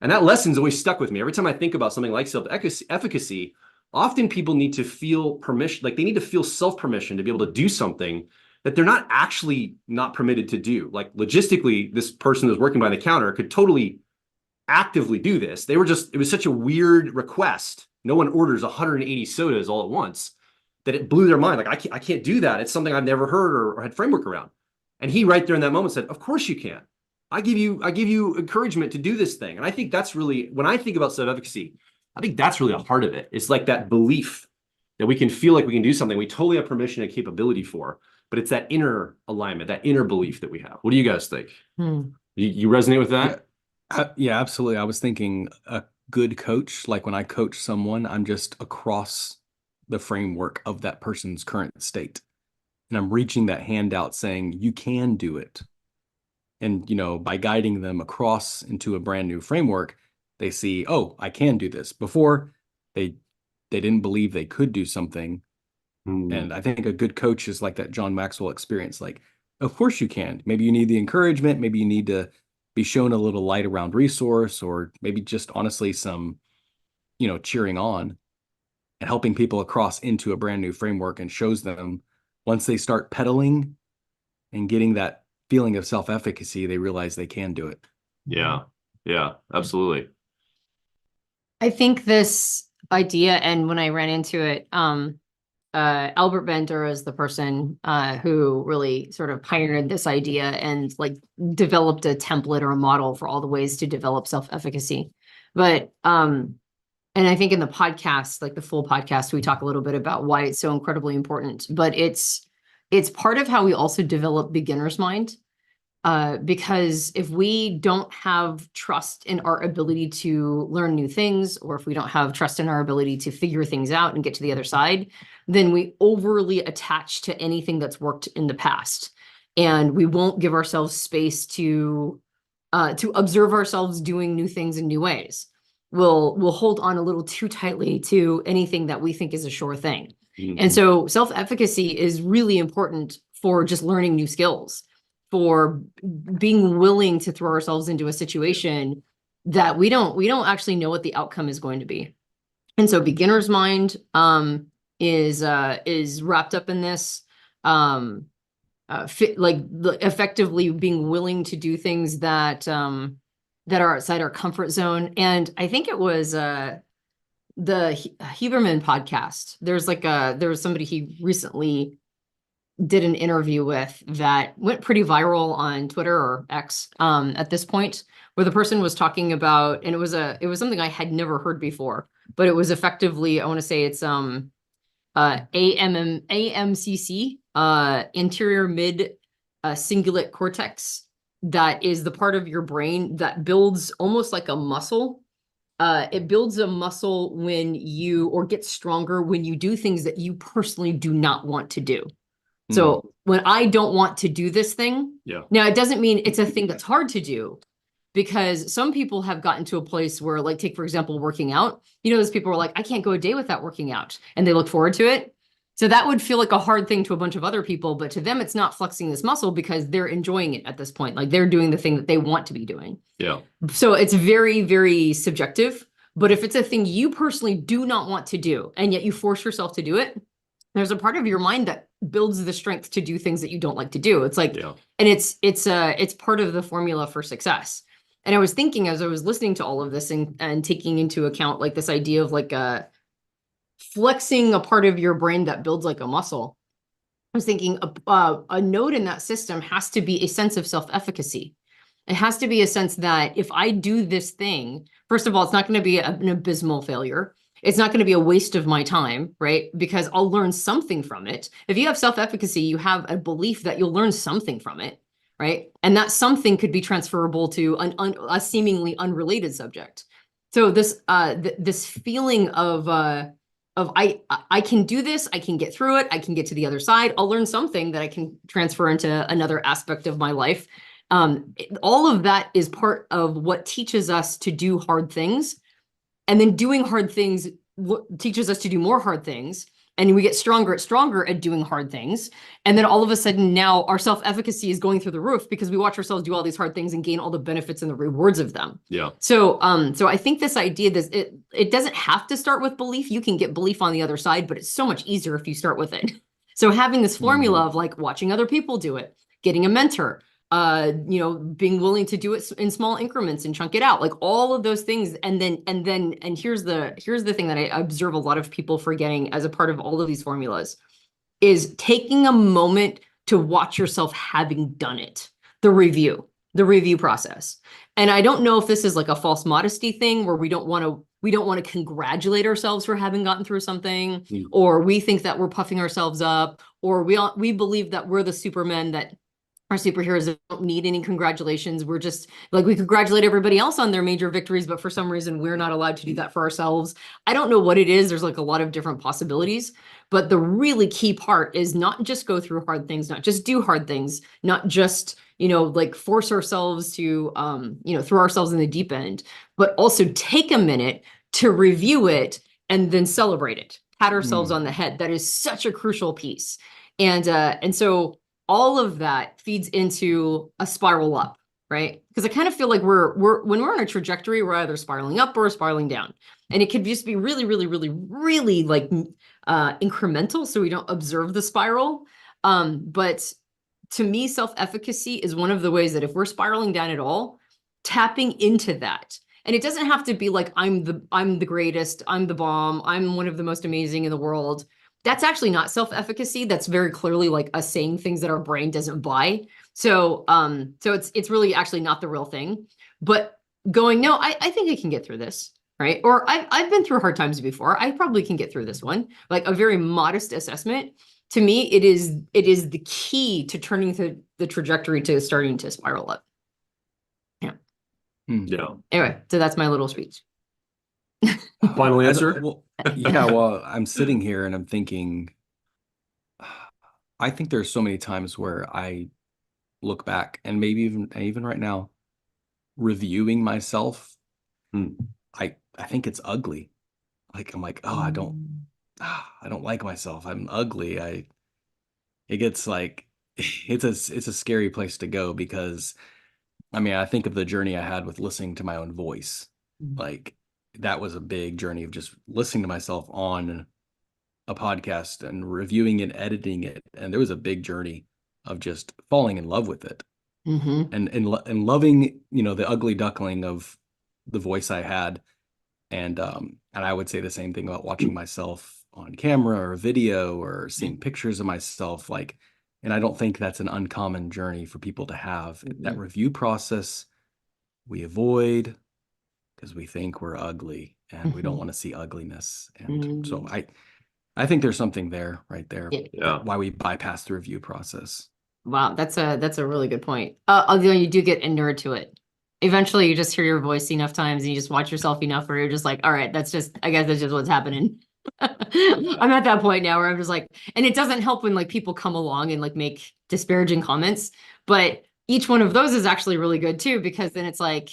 And that lesson's always stuck with me. Every time I think about something like self-efficacy, often people need to feel permission, like they need to feel self-permission to be able to do something that they're not actually not permitted to do. Like logistically, this person who's working behind the counter could totally actively do this. It was such a weird request. No one orders 180 sodas all at once that it blew their mind. Like, I can't do that. It's something I've never heard or had framework around. And he right there in that moment said, of course you can. I give you encouragement to do this thing. And I think that's really, when I think about self-efficacy, I think that's really a part of it. It's like that belief that we can feel like we can do something we totally have permission and capability for, but it's that inner alignment, that inner belief that we have. What do you guys think? You resonate with that? Yeah, absolutely. I was thinking a good coach, like when I coach someone, I'm just across the framework of that person's current state. And I'm reaching that hand out saying, you can do it. And, by guiding them across into a brand new framework, they see, oh, I can do this. Before, they didn't believe they could do something. And I think a good coach is like that John Maxwell experience. Like, of course you can. Maybe you need the encouragement. Maybe you need to be shown a little light around resource, or maybe just honestly some, cheering on. and helping people across into a brand new framework, and shows them once they start pedaling and getting that feeling of self-efficacy, they realize they can do it. Yeah. Yeah, absolutely. I think this idea, and when I ran into it, Albert Bandura is the person who really sort of pioneered this idea and like developed a template or a model for all the ways to develop self-efficacy. But and I think in the podcast, like the full podcast, we talk a little bit about why it's so incredibly important. But it's part of how we also develop beginner's mind. Because if we don't have trust in our ability to learn new things, or if we don't have trust in our ability to figure things out and get to the other side, then we overly attach to anything that's worked in the past. And we won't give ourselves space to observe ourselves doing new things in new ways. We'll hold on a little too tightly to anything that we think is a sure thing. And so self-efficacy is really important for just learning new skills, for being willing to throw ourselves into a situation that we don't actually know what the outcome is going to be. And so beginner's mind is wrapped up in this, effectively being willing to do things that that are outside our comfort zone. And I think it was the Huberman podcast. There was somebody he recently did an interview with that went pretty viral on Twitter or X at this point, where the person was talking about, and it was something I had never heard before, but it was effectively, I want to say it's AMCC, anterior mid cingulate cortex, that is the part of your brain that builds almost like a muscle. It builds a muscle or gets stronger when you do things that you personally do not want to do. So when I don't want to do this thing, now it doesn't mean it's a thing that's hard to do, because some people have gotten to a place where, like, take, for example, working out, those people are like, I can't go a day without working out, and they look forward to it. So that would feel like a hard thing to a bunch of other people, but to them, it's not flexing this muscle because they're enjoying it at this point. Like, they're doing the thing that they want to be doing. Yeah. So it's very, very subjective. But if it's a thing you personally do not want to do, and yet you force yourself to do it, there's a part of your mind that builds the strength to do things that you don't like to do. It's like, and it's part of the formula for success. And I was thinking, as I was listening to all of this and taking into account like this idea of like flexing a part of your brain that builds like a muscle, I was thinking a node in that system has to be a sense of self-efficacy. It has to be a sense that if I do this thing, first of all, it's not going to be an abysmal failure. It's not going to be a waste of my time, right? Because I'll learn something from it. If you have self-efficacy, you have a belief that you'll learn something from it, right? And that something could be transferable to a seemingly unrelated subject. So this this feeling of I can do this, I can get through it, I can get to the other side, I'll learn something that I can transfer into another aspect of my life. All of that is part of what teaches us to do hard things. And then doing hard things teaches us to do more hard things. And we get stronger at doing hard things. And then all of a sudden now our self-efficacy is going through the roof because we watch ourselves do all these hard things and gain all the benefits and the rewards of them. Yeah. So I think this idea that it doesn't have to start with belief. You can get belief on the other side, but it's so much easier if you start with it. So having this formula of like watching other people do it, getting a mentor, being willing to do it in small increments and chunk it out, like all of those things. And here's the thing that I observe a lot of people forgetting as a part of all of these formulas is taking a moment to watch yourself having done it, the review process. And I don't know if this is like a false modesty thing where we don't want to congratulate ourselves for having gotten through something, or we think that we're puffing ourselves up, or we believe that we're the supermen, that our superheroes don't need any congratulations. We're just like, we congratulate everybody else on their major victories, but for some reason we're not allowed to do that for ourselves. I don't know what it is. There's like a lot of different possibilities, but the really key part is not just go through hard things, not just do hard things, not just, like force ourselves to, throw ourselves in the deep end, but also take a minute to review it and then celebrate it, pat ourselves on the head. That is such a crucial piece. And so all of that feeds into a spiral up, right? Because I kind of feel like when we're on a trajectory, we're either spiraling up or spiraling down. And it could just be really, really, really, really like incremental, so we don't observe the spiral. But to me, self-efficacy is one of the ways that if we're spiraling down at all, tapping into that. And it doesn't have to be like, I'm the greatest, I'm the bomb, I'm one of the most amazing in the world. That's actually not self-efficacy. That's very clearly like us saying things that our brain doesn't buy. So it's really actually not the real thing. But going, no, I think I can get through this, right? Or I've been through hard times before. I probably can get through this one. Like a very modest assessment. To me, it is the key to turning the trajectory to starting to spiral up. Yeah. Anyway, so that's my little speech. Final answer? Well, yeah, well, I'm sitting here and I'm thinking, I think there's so many times where I look back and maybe even right now, reviewing myself, I think it's ugly. Like I'm like, oh, I don't like myself. I'm ugly. It gets like it's a scary place to go because I mean, I think of the journey I had with listening to my own voice. Like that was a big journey of just listening to myself on a podcast and reviewing and editing it. And there was a big journey of just falling in love with it. And loving, the ugly duckling of the voice I had. And I would say the same thing about watching myself on camera or video or seeing pictures of myself. Like, and I don't think that's an uncommon journey for people to have. That review process we avoid because we think we're ugly and we don't want to see ugliness. And so I think there's something there, right there. Yeah. Why we bypass the review process. Wow, that's a really good point. Although you do get inured to it. Eventually you just hear your voice enough times and you just watch yourself enough where you're just like, all right, I guess that's just what's happening. I'm at that point now where I'm just like, and it doesn't help when like people come along and like make disparaging comments, but each one of those is actually really good too, because then it's like,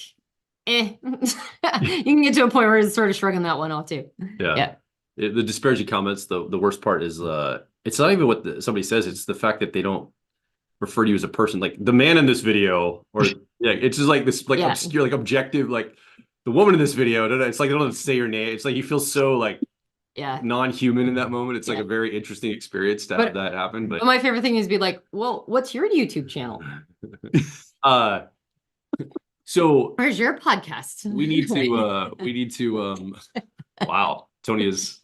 you can get to a point where it's sort of shrugging that one off too. Yeah. The disparaging comments, the worst part is it's not even what somebody says, it's the fact that they don't refer to you as a person. Like the man in this video, or it's just like this like obscure, like objective, like the woman in this video, it's like they don't have to say your name. It's like you feel so like non-human in that moment. It's like a very interesting experience to have that happen. But my favorite thing is be like, well, what's your YouTube channel? So where's your podcast? we need to wow, Tonia's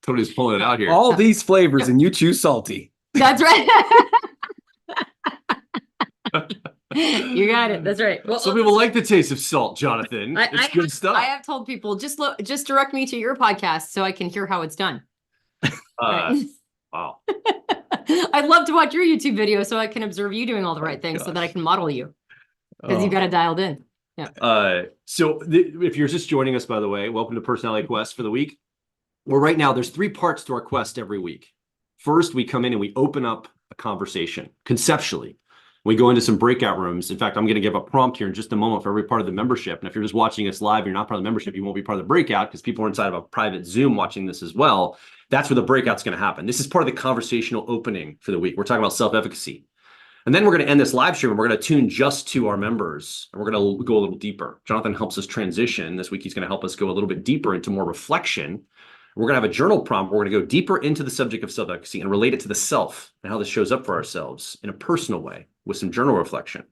pulling it out here. All these flavors and you choose salty. That's right. You got it. That's right. Well, some people like the taste of salt, Jonathan. It's good stuff. I have told people just direct me to your podcast so I can hear how it's done. Wow. I'd love to watch your YouTube video so I can observe you doing all the right things so that I can model you, because you've got it dialed in. Yeah. So if you're just joining us, by the way, welcome to Personality Quest for the week. Well, right now there's 3 parts to our quest every week. First, we come in and we open up a conversation conceptually. We go into some breakout rooms. In fact, I'm going to give a prompt here in just a moment for every part of the membership. And if you're just watching us live, you're not part of the membership, you won't be part of the breakout because people are inside of a private Zoom watching this as well. That's where the breakout's going to happen. This is part of the conversational opening for the week. We're talking about self-efficacy. And then we're going to end this live stream and we're going to tune just to our members. And we're going to go a little deeper. Jonathan helps us transition. This week, he's going to help us go a little bit deeper into more reflection. We're going to have a journal prompt. We're going to go deeper into the subject of self-efficacy and relate it to the self and how this shows up for ourselves in a personal way with some journal reflection.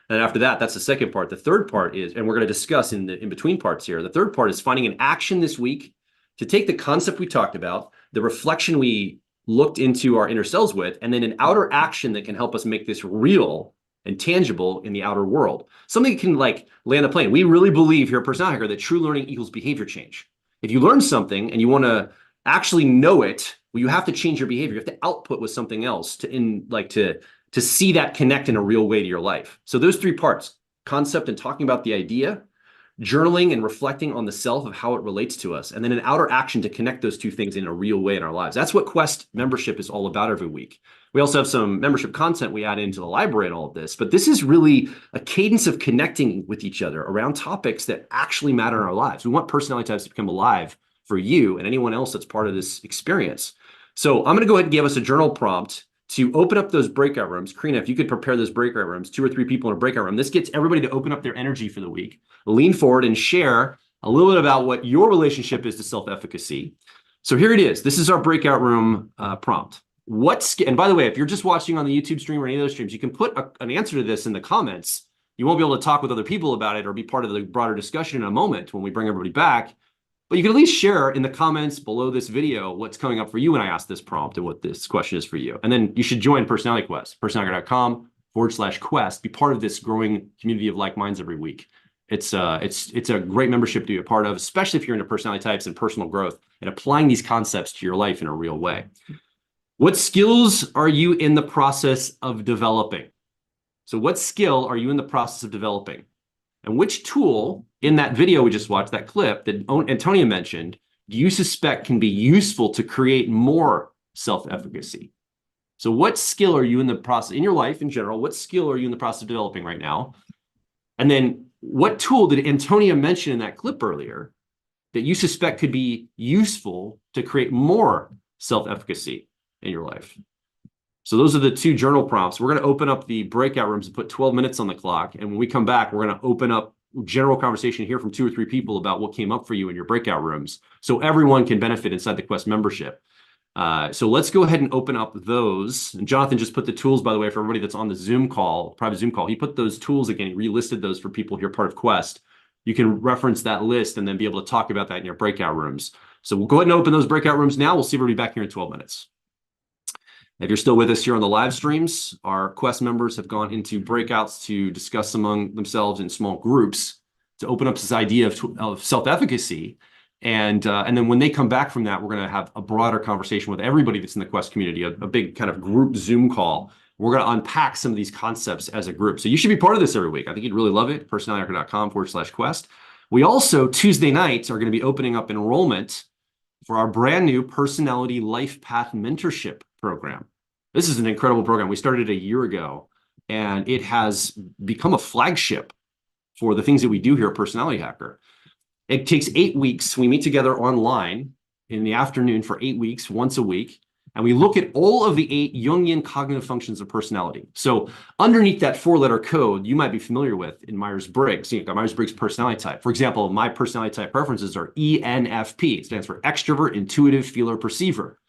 And after that, that's the second part. The third part is, and we're going to discuss in between parts here, the third part is finding an action this week to take the concept we talked about, the reflection we looked into our inner selves with, and then an outer action that can help us make this real and tangible in the outer world. Something that can like land the plane. We really believe here at Personality Hacker that true learning equals behavior change. If you learn something and you want to actually know it, well, you have to change your behavior. You have to output with something else to see that connect in a real way to your life. So those 3 parts, concept and talking about the idea, journaling and reflecting on the self of how it relates to us, and then an outer action to connect those 2 things in a real way in our lives. That's what Quest membership is all about every week. We also have some membership content we add into the library and all of this, but this is really a cadence of connecting with each other around topics that actually matter in our lives. We want personality types to become alive for you and anyone else that's part of this experience. So I'm going to go ahead and give us a journal prompt to open up those breakout rooms. Karina, if you could prepare those breakout rooms, 2 or 3 people in a breakout room. This gets everybody to open up their energy for the week, lean forward and share a little bit about what your relationship is to self-efficacy. So here it is. This is our breakout room prompt. And by the way, if you're just watching on the YouTube stream or any of those streams, you can put an answer to this in the comments. You won't be able to talk with other people about it or be part of the broader discussion in a moment when we bring everybody back. But you can at least share in the comments below this video what's coming up for you when I ask this prompt and what this question is for you. And then you should join Personality Quest, personalityhacker.com/quest, be part of this growing community of like minds every week. It's a great membership to be a part of, especially if you're into personality types and personal growth and applying these concepts to your life in a real way. What skills are you in the process of developing? So what skill are you in the process of developing? And which tool in that video we just watched, that clip that Antonia mentioned, do you suspect can be useful to create more self-efficacy? So what skill are you in the process, in your life in general, what skill are you in the process of developing right now? And then what tool did Antonia mention in that clip earlier that you suspect could be useful to create more self-efficacy in your life? So those are the two journal prompts. We're going to open up the breakout rooms and put 12 minutes on the clock. And when we come back, we're going to open up general conversation here from 2 or 3 people about what came up for you in your breakout rooms, so everyone can benefit inside the Quest membership. So let's go ahead and open up those. And Jonathan just put the tools, by the way, for everybody that's on the Zoom call, private Zoom call. He put those tools again. He relisted those for people here part of Quest. You can reference that list and then be able to talk about that in your breakout rooms. So we'll go ahead and open those breakout rooms now. We'll see everybody back here in 12 minutes. If you're still with us here on the live streams, our Quest members have gone into breakouts to discuss among themselves in small groups to open up this idea of self-efficacy. And then when they come back from that, we're going to have a broader conversation with everybody that's in the Quest community, a big kind of group Zoom call. We're going to unpack some of these concepts as a group. So you should be part of this every week. I think you'd really love it. personalityhacker.com/quest. We also, Tuesday nights, are going to be opening up enrollment for our brand new Personality Life Path Mentorship program. This is an incredible program. We started a year ago, and it has become a flagship for the things that we do here at Personality Hacker. It takes 8 weeks. We meet together online in the afternoon for 8 weeks, once a week, and we look at all of the 8 Jungian cognitive functions of personality. So underneath that 4-letter code you might be familiar with in Myers-Briggs, you've got Myers-Briggs personality type. For example, my personality type preferences are ENFP. It stands for extrovert, intuitive, feeler, perceiver.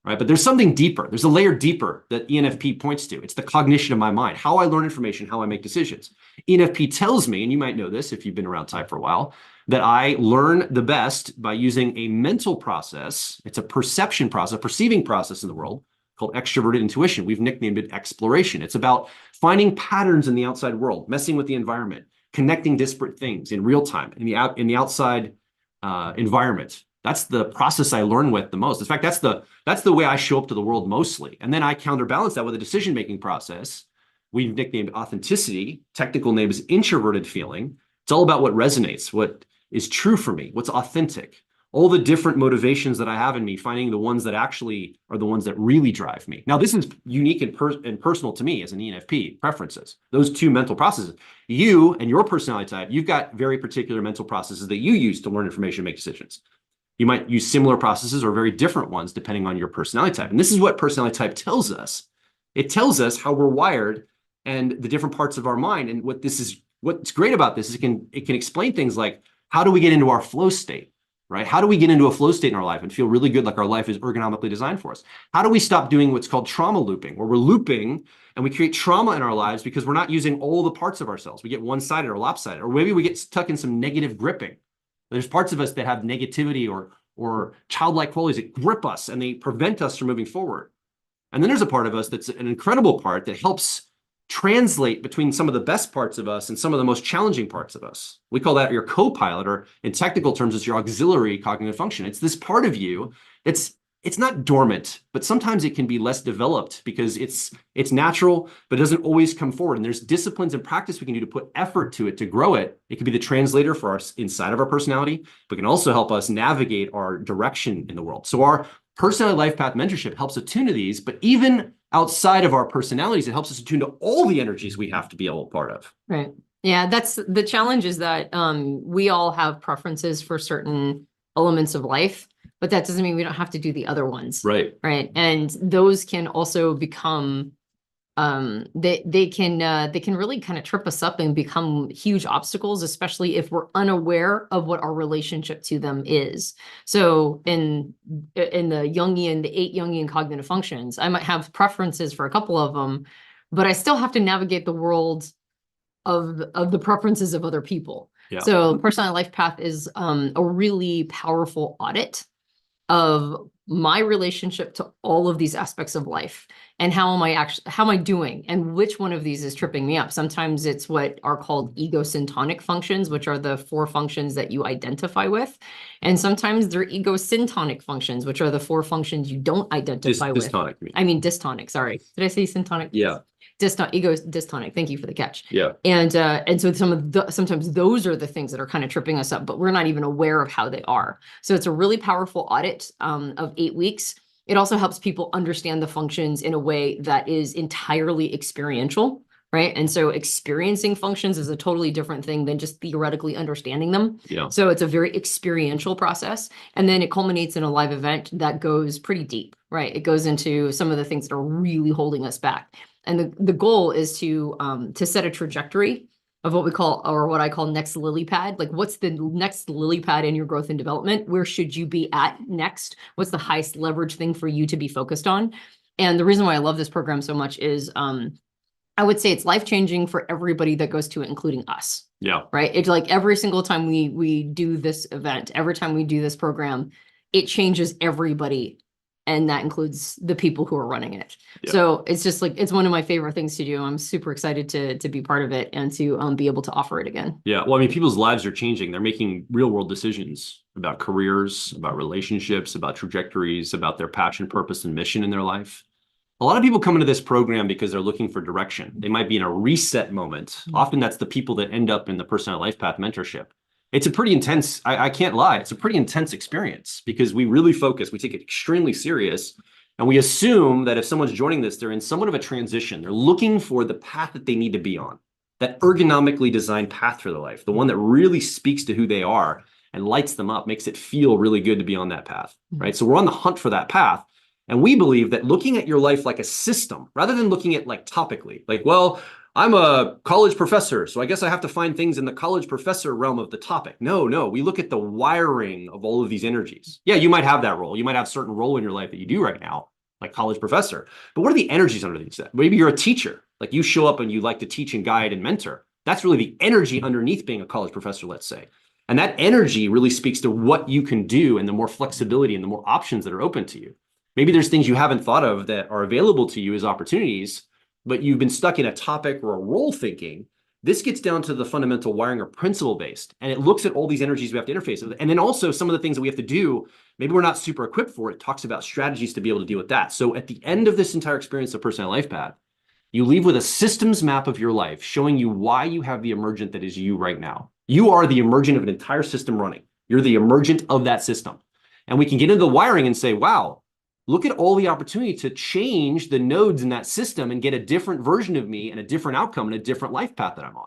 Right? But there's something deeper. There's a layer deeper that ENFP points to. It's the cognition of my mind, how I learn information, how I make decisions. ENFP tells me, and you might know this if you've been around type for a while, that I learn the best by using a mental process. It's a perception process, a perceiving process in the world called extroverted intuition. We've nicknamed it exploration. It's about finding patterns in the outside world, messing with the environment, connecting disparate things in real time in the outside environment. That's the process I learn with the most. In fact, that's the way I show up to the world mostly. And then I counterbalance that with a decision-making process we've nicknamed authenticity. Technical name is introverted feeling. It's all about what resonates, what is true for me, what's authentic. All the different motivations that I have in me, finding the ones that actually are the ones that really drive me. Now, this is unique and personal to me as an ENFP, preferences. Those two mental processes. You and your personality type, you've got very particular mental processes that you use to learn information and make decisions. You might use similar processes or very different ones depending on your personality type. And this is what personality type tells us. It tells us how we're wired and the different parts of our mind. And what's great about this is it can explain things like, how do we get into our flow state, right? How do we get into a flow state in our life and feel really good, like our life is ergonomically designed for us? How do we stop doing what's called trauma looping, where we're looping and we create trauma in our lives because we're not using all the parts of ourselves? We get one-sided or lopsided, or maybe we get stuck in some negative gripping. There's parts of us that have negativity or childlike qualities that grip us and they prevent us from moving forward. And then there's a part of us that's an incredible part that helps translate between some of the best parts of us and some of the most challenging parts of us. We call that your co-pilot, or in technical terms, it's your auxiliary cognitive function. It's this part of you. It's not dormant, but sometimes it can be less developed because it's natural, but it doesn't always come forward. And there's disciplines and practice we can do to put effort to it, to grow it. It can be the translator for our inside of our personality, but can also help us navigate our direction in the world. So our Personality Life Path Mentorship helps attune to these, but even outside of our personalities, it helps us attune to all the energies we have to be a part of. Right. Yeah, that's the challenge, is that we all have preferences for certain elements of life, but that doesn't mean we don't have to do the other ones. Right. Right. And those can also become they can really kind of trip us up and become huge obstacles, especially if we're unaware of what our relationship to them is. So in the Jungian, the 8 Jungian cognitive functions, I might have preferences for a couple of them, but I still have to navigate the world of the preferences of other people. Yeah. So personality life path is a really powerful audit of my relationship to all of these aspects of life, and how am I doing, and which one of these is tripping me up. Sometimes it's what are called egosyntonic functions, which are the 4 functions that you identify with, and sometimes they're egosyntonic functions, which are the 4 functions you don't identify with. Dystonic, you mean. I mean dystonic, sorry, did I say syntonic? Yeah. Dystonic. Thank you for the catch. Yeah. And so sometimes those are the things that are kind of tripping us up, but we're not even aware of how they are. So it's a really powerful audit of 8 weeks. It also helps people understand the functions in a way that is entirely experiential, right? And so experiencing functions is a totally different thing than just theoretically understanding them. Yeah. So it's a very experiential process. And then it culminates in a live event that goes pretty deep, right? It goes into some of the things that are really holding us back. And the goal is to set a trajectory of what we call, or what I call, next lily pad. Like, what's the next lily pad in your growth and development? Where should you be at next? What's the highest leverage thing for you to be focused on? And the reason why I love this program so much is I would say it's life-changing for everybody that goes to it, including us. Yeah. Right. It's like every single time we do this event, every time we do this program, it changes everybody. And that includes the people who are running it. Yeah. So it's just like, it's one of my favorite things to do. I'm super excited to be part of it and to be able to offer it again. Yeah. Well, I mean, people's lives are changing. They're making real world decisions about careers, about relationships, about trajectories, about their passion, purpose, and mission in their life. A lot of people come into this program because they're looking for direction. They might be in a reset moment. Often that's the people that end up in the personality life path mentorship. It's a pretty intense, I can't lie, it's a pretty intense experience, because we really focus, we take it extremely serious, and we assume that if someone's joining this, they're in somewhat of a transition. They're looking for the path that they need to be on, that ergonomically designed path for their life, the one that really speaks to who they are and lights them up, makes it feel really good to be on that path, right? So we're on the hunt for that path. And we believe that looking at your life like a system, rather than looking at like topically, like, well, I'm a college professor, so I guess I have to find things in the college professor realm of the topic. No, we look at the wiring of all of these energies. Yeah, you might have that role. You might have a certain role in your life that you do right now, like college professor. But what are the energies underneath that? Maybe you're a teacher, like you show up and you like to teach and guide and mentor. That's really the energy underneath being a college professor, let's say. And that energy really speaks to what you can do and the more flexibility and the more options that are open to you. Maybe there's things you haven't thought of that are available to you as opportunities, but you've been stuck in a topic or a role thinking. This gets down to the fundamental wiring or principle based, and it looks at all these energies we have to interface with. And then also some of the things that we have to do, maybe we're not super equipped for. It talks about strategies to be able to deal with that. So at the end of this entire experience of personality life path, you leave with a systems map of your life showing you why you have the emergent that is you right now. You are the emergent of an entire system running. You're the emergent of that system. And we can get into the wiring and say, wow, look at all the opportunity to change the nodes in that system and get a different version of me and a different outcome and a different life path that I'm on.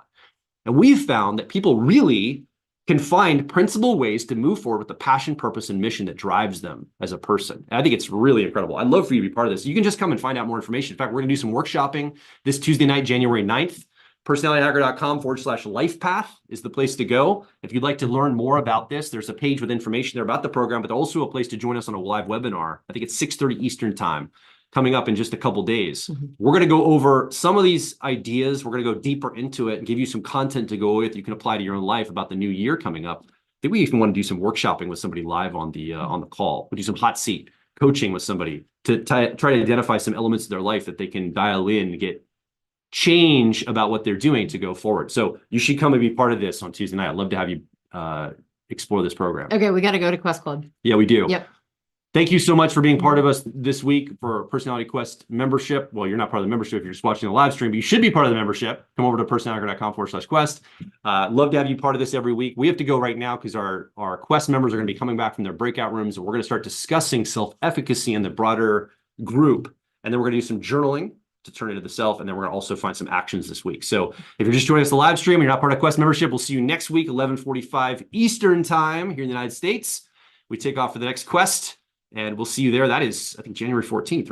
And we've found that people really can find principled ways to move forward with the passion, purpose, and mission that drives them as a person. And I think it's really incredible. I'd love for you to be part of this. You can just come and find out more information. In fact, we're going to do some workshopping this Tuesday night, January 9th. personalityhacker.com/lifepath is the place to go. If you'd like to learn more about this, there's a page with information there about the program, but also a place to join us on a live webinar. I think it's 6:30 Eastern time, coming up in just a couple days. We're going to go over some of these ideas. We're going to go deeper into it and give you some content to go with. You can apply to your own life about the new year coming up. I think we even want to do some workshopping with somebody live on the call. We'll do some hot seat coaching with somebody to try to identify some elements of their life that they can dial in and get change about what they're doing to go forward. So you should come and be part of this on Tuesday night. I'd love to have you explore this program. Okay, we got to go to Quest Club. Yeah, we do. Yep. Thank you so much for being part of us this week for Personality Quest membership. Well, you're not part of the membership if you're just watching the live stream, but you should be part of the membership. Come over to personalityhacker.com/quest. Love to have you part of this every week. We have to go right now because our Quest members are going to be coming back from their breakout rooms, and we're going to start discussing self-efficacy in the broader group. And then we're going to do some journaling to turn into the self, and then we're going to also find some actions this week. So if you're just joining us the live stream and you're not part of Quest membership, we'll see you next week, 11:45 Eastern time here in the United States. We take off for the next Quest, and we'll see you there. That is, I think, January 14th.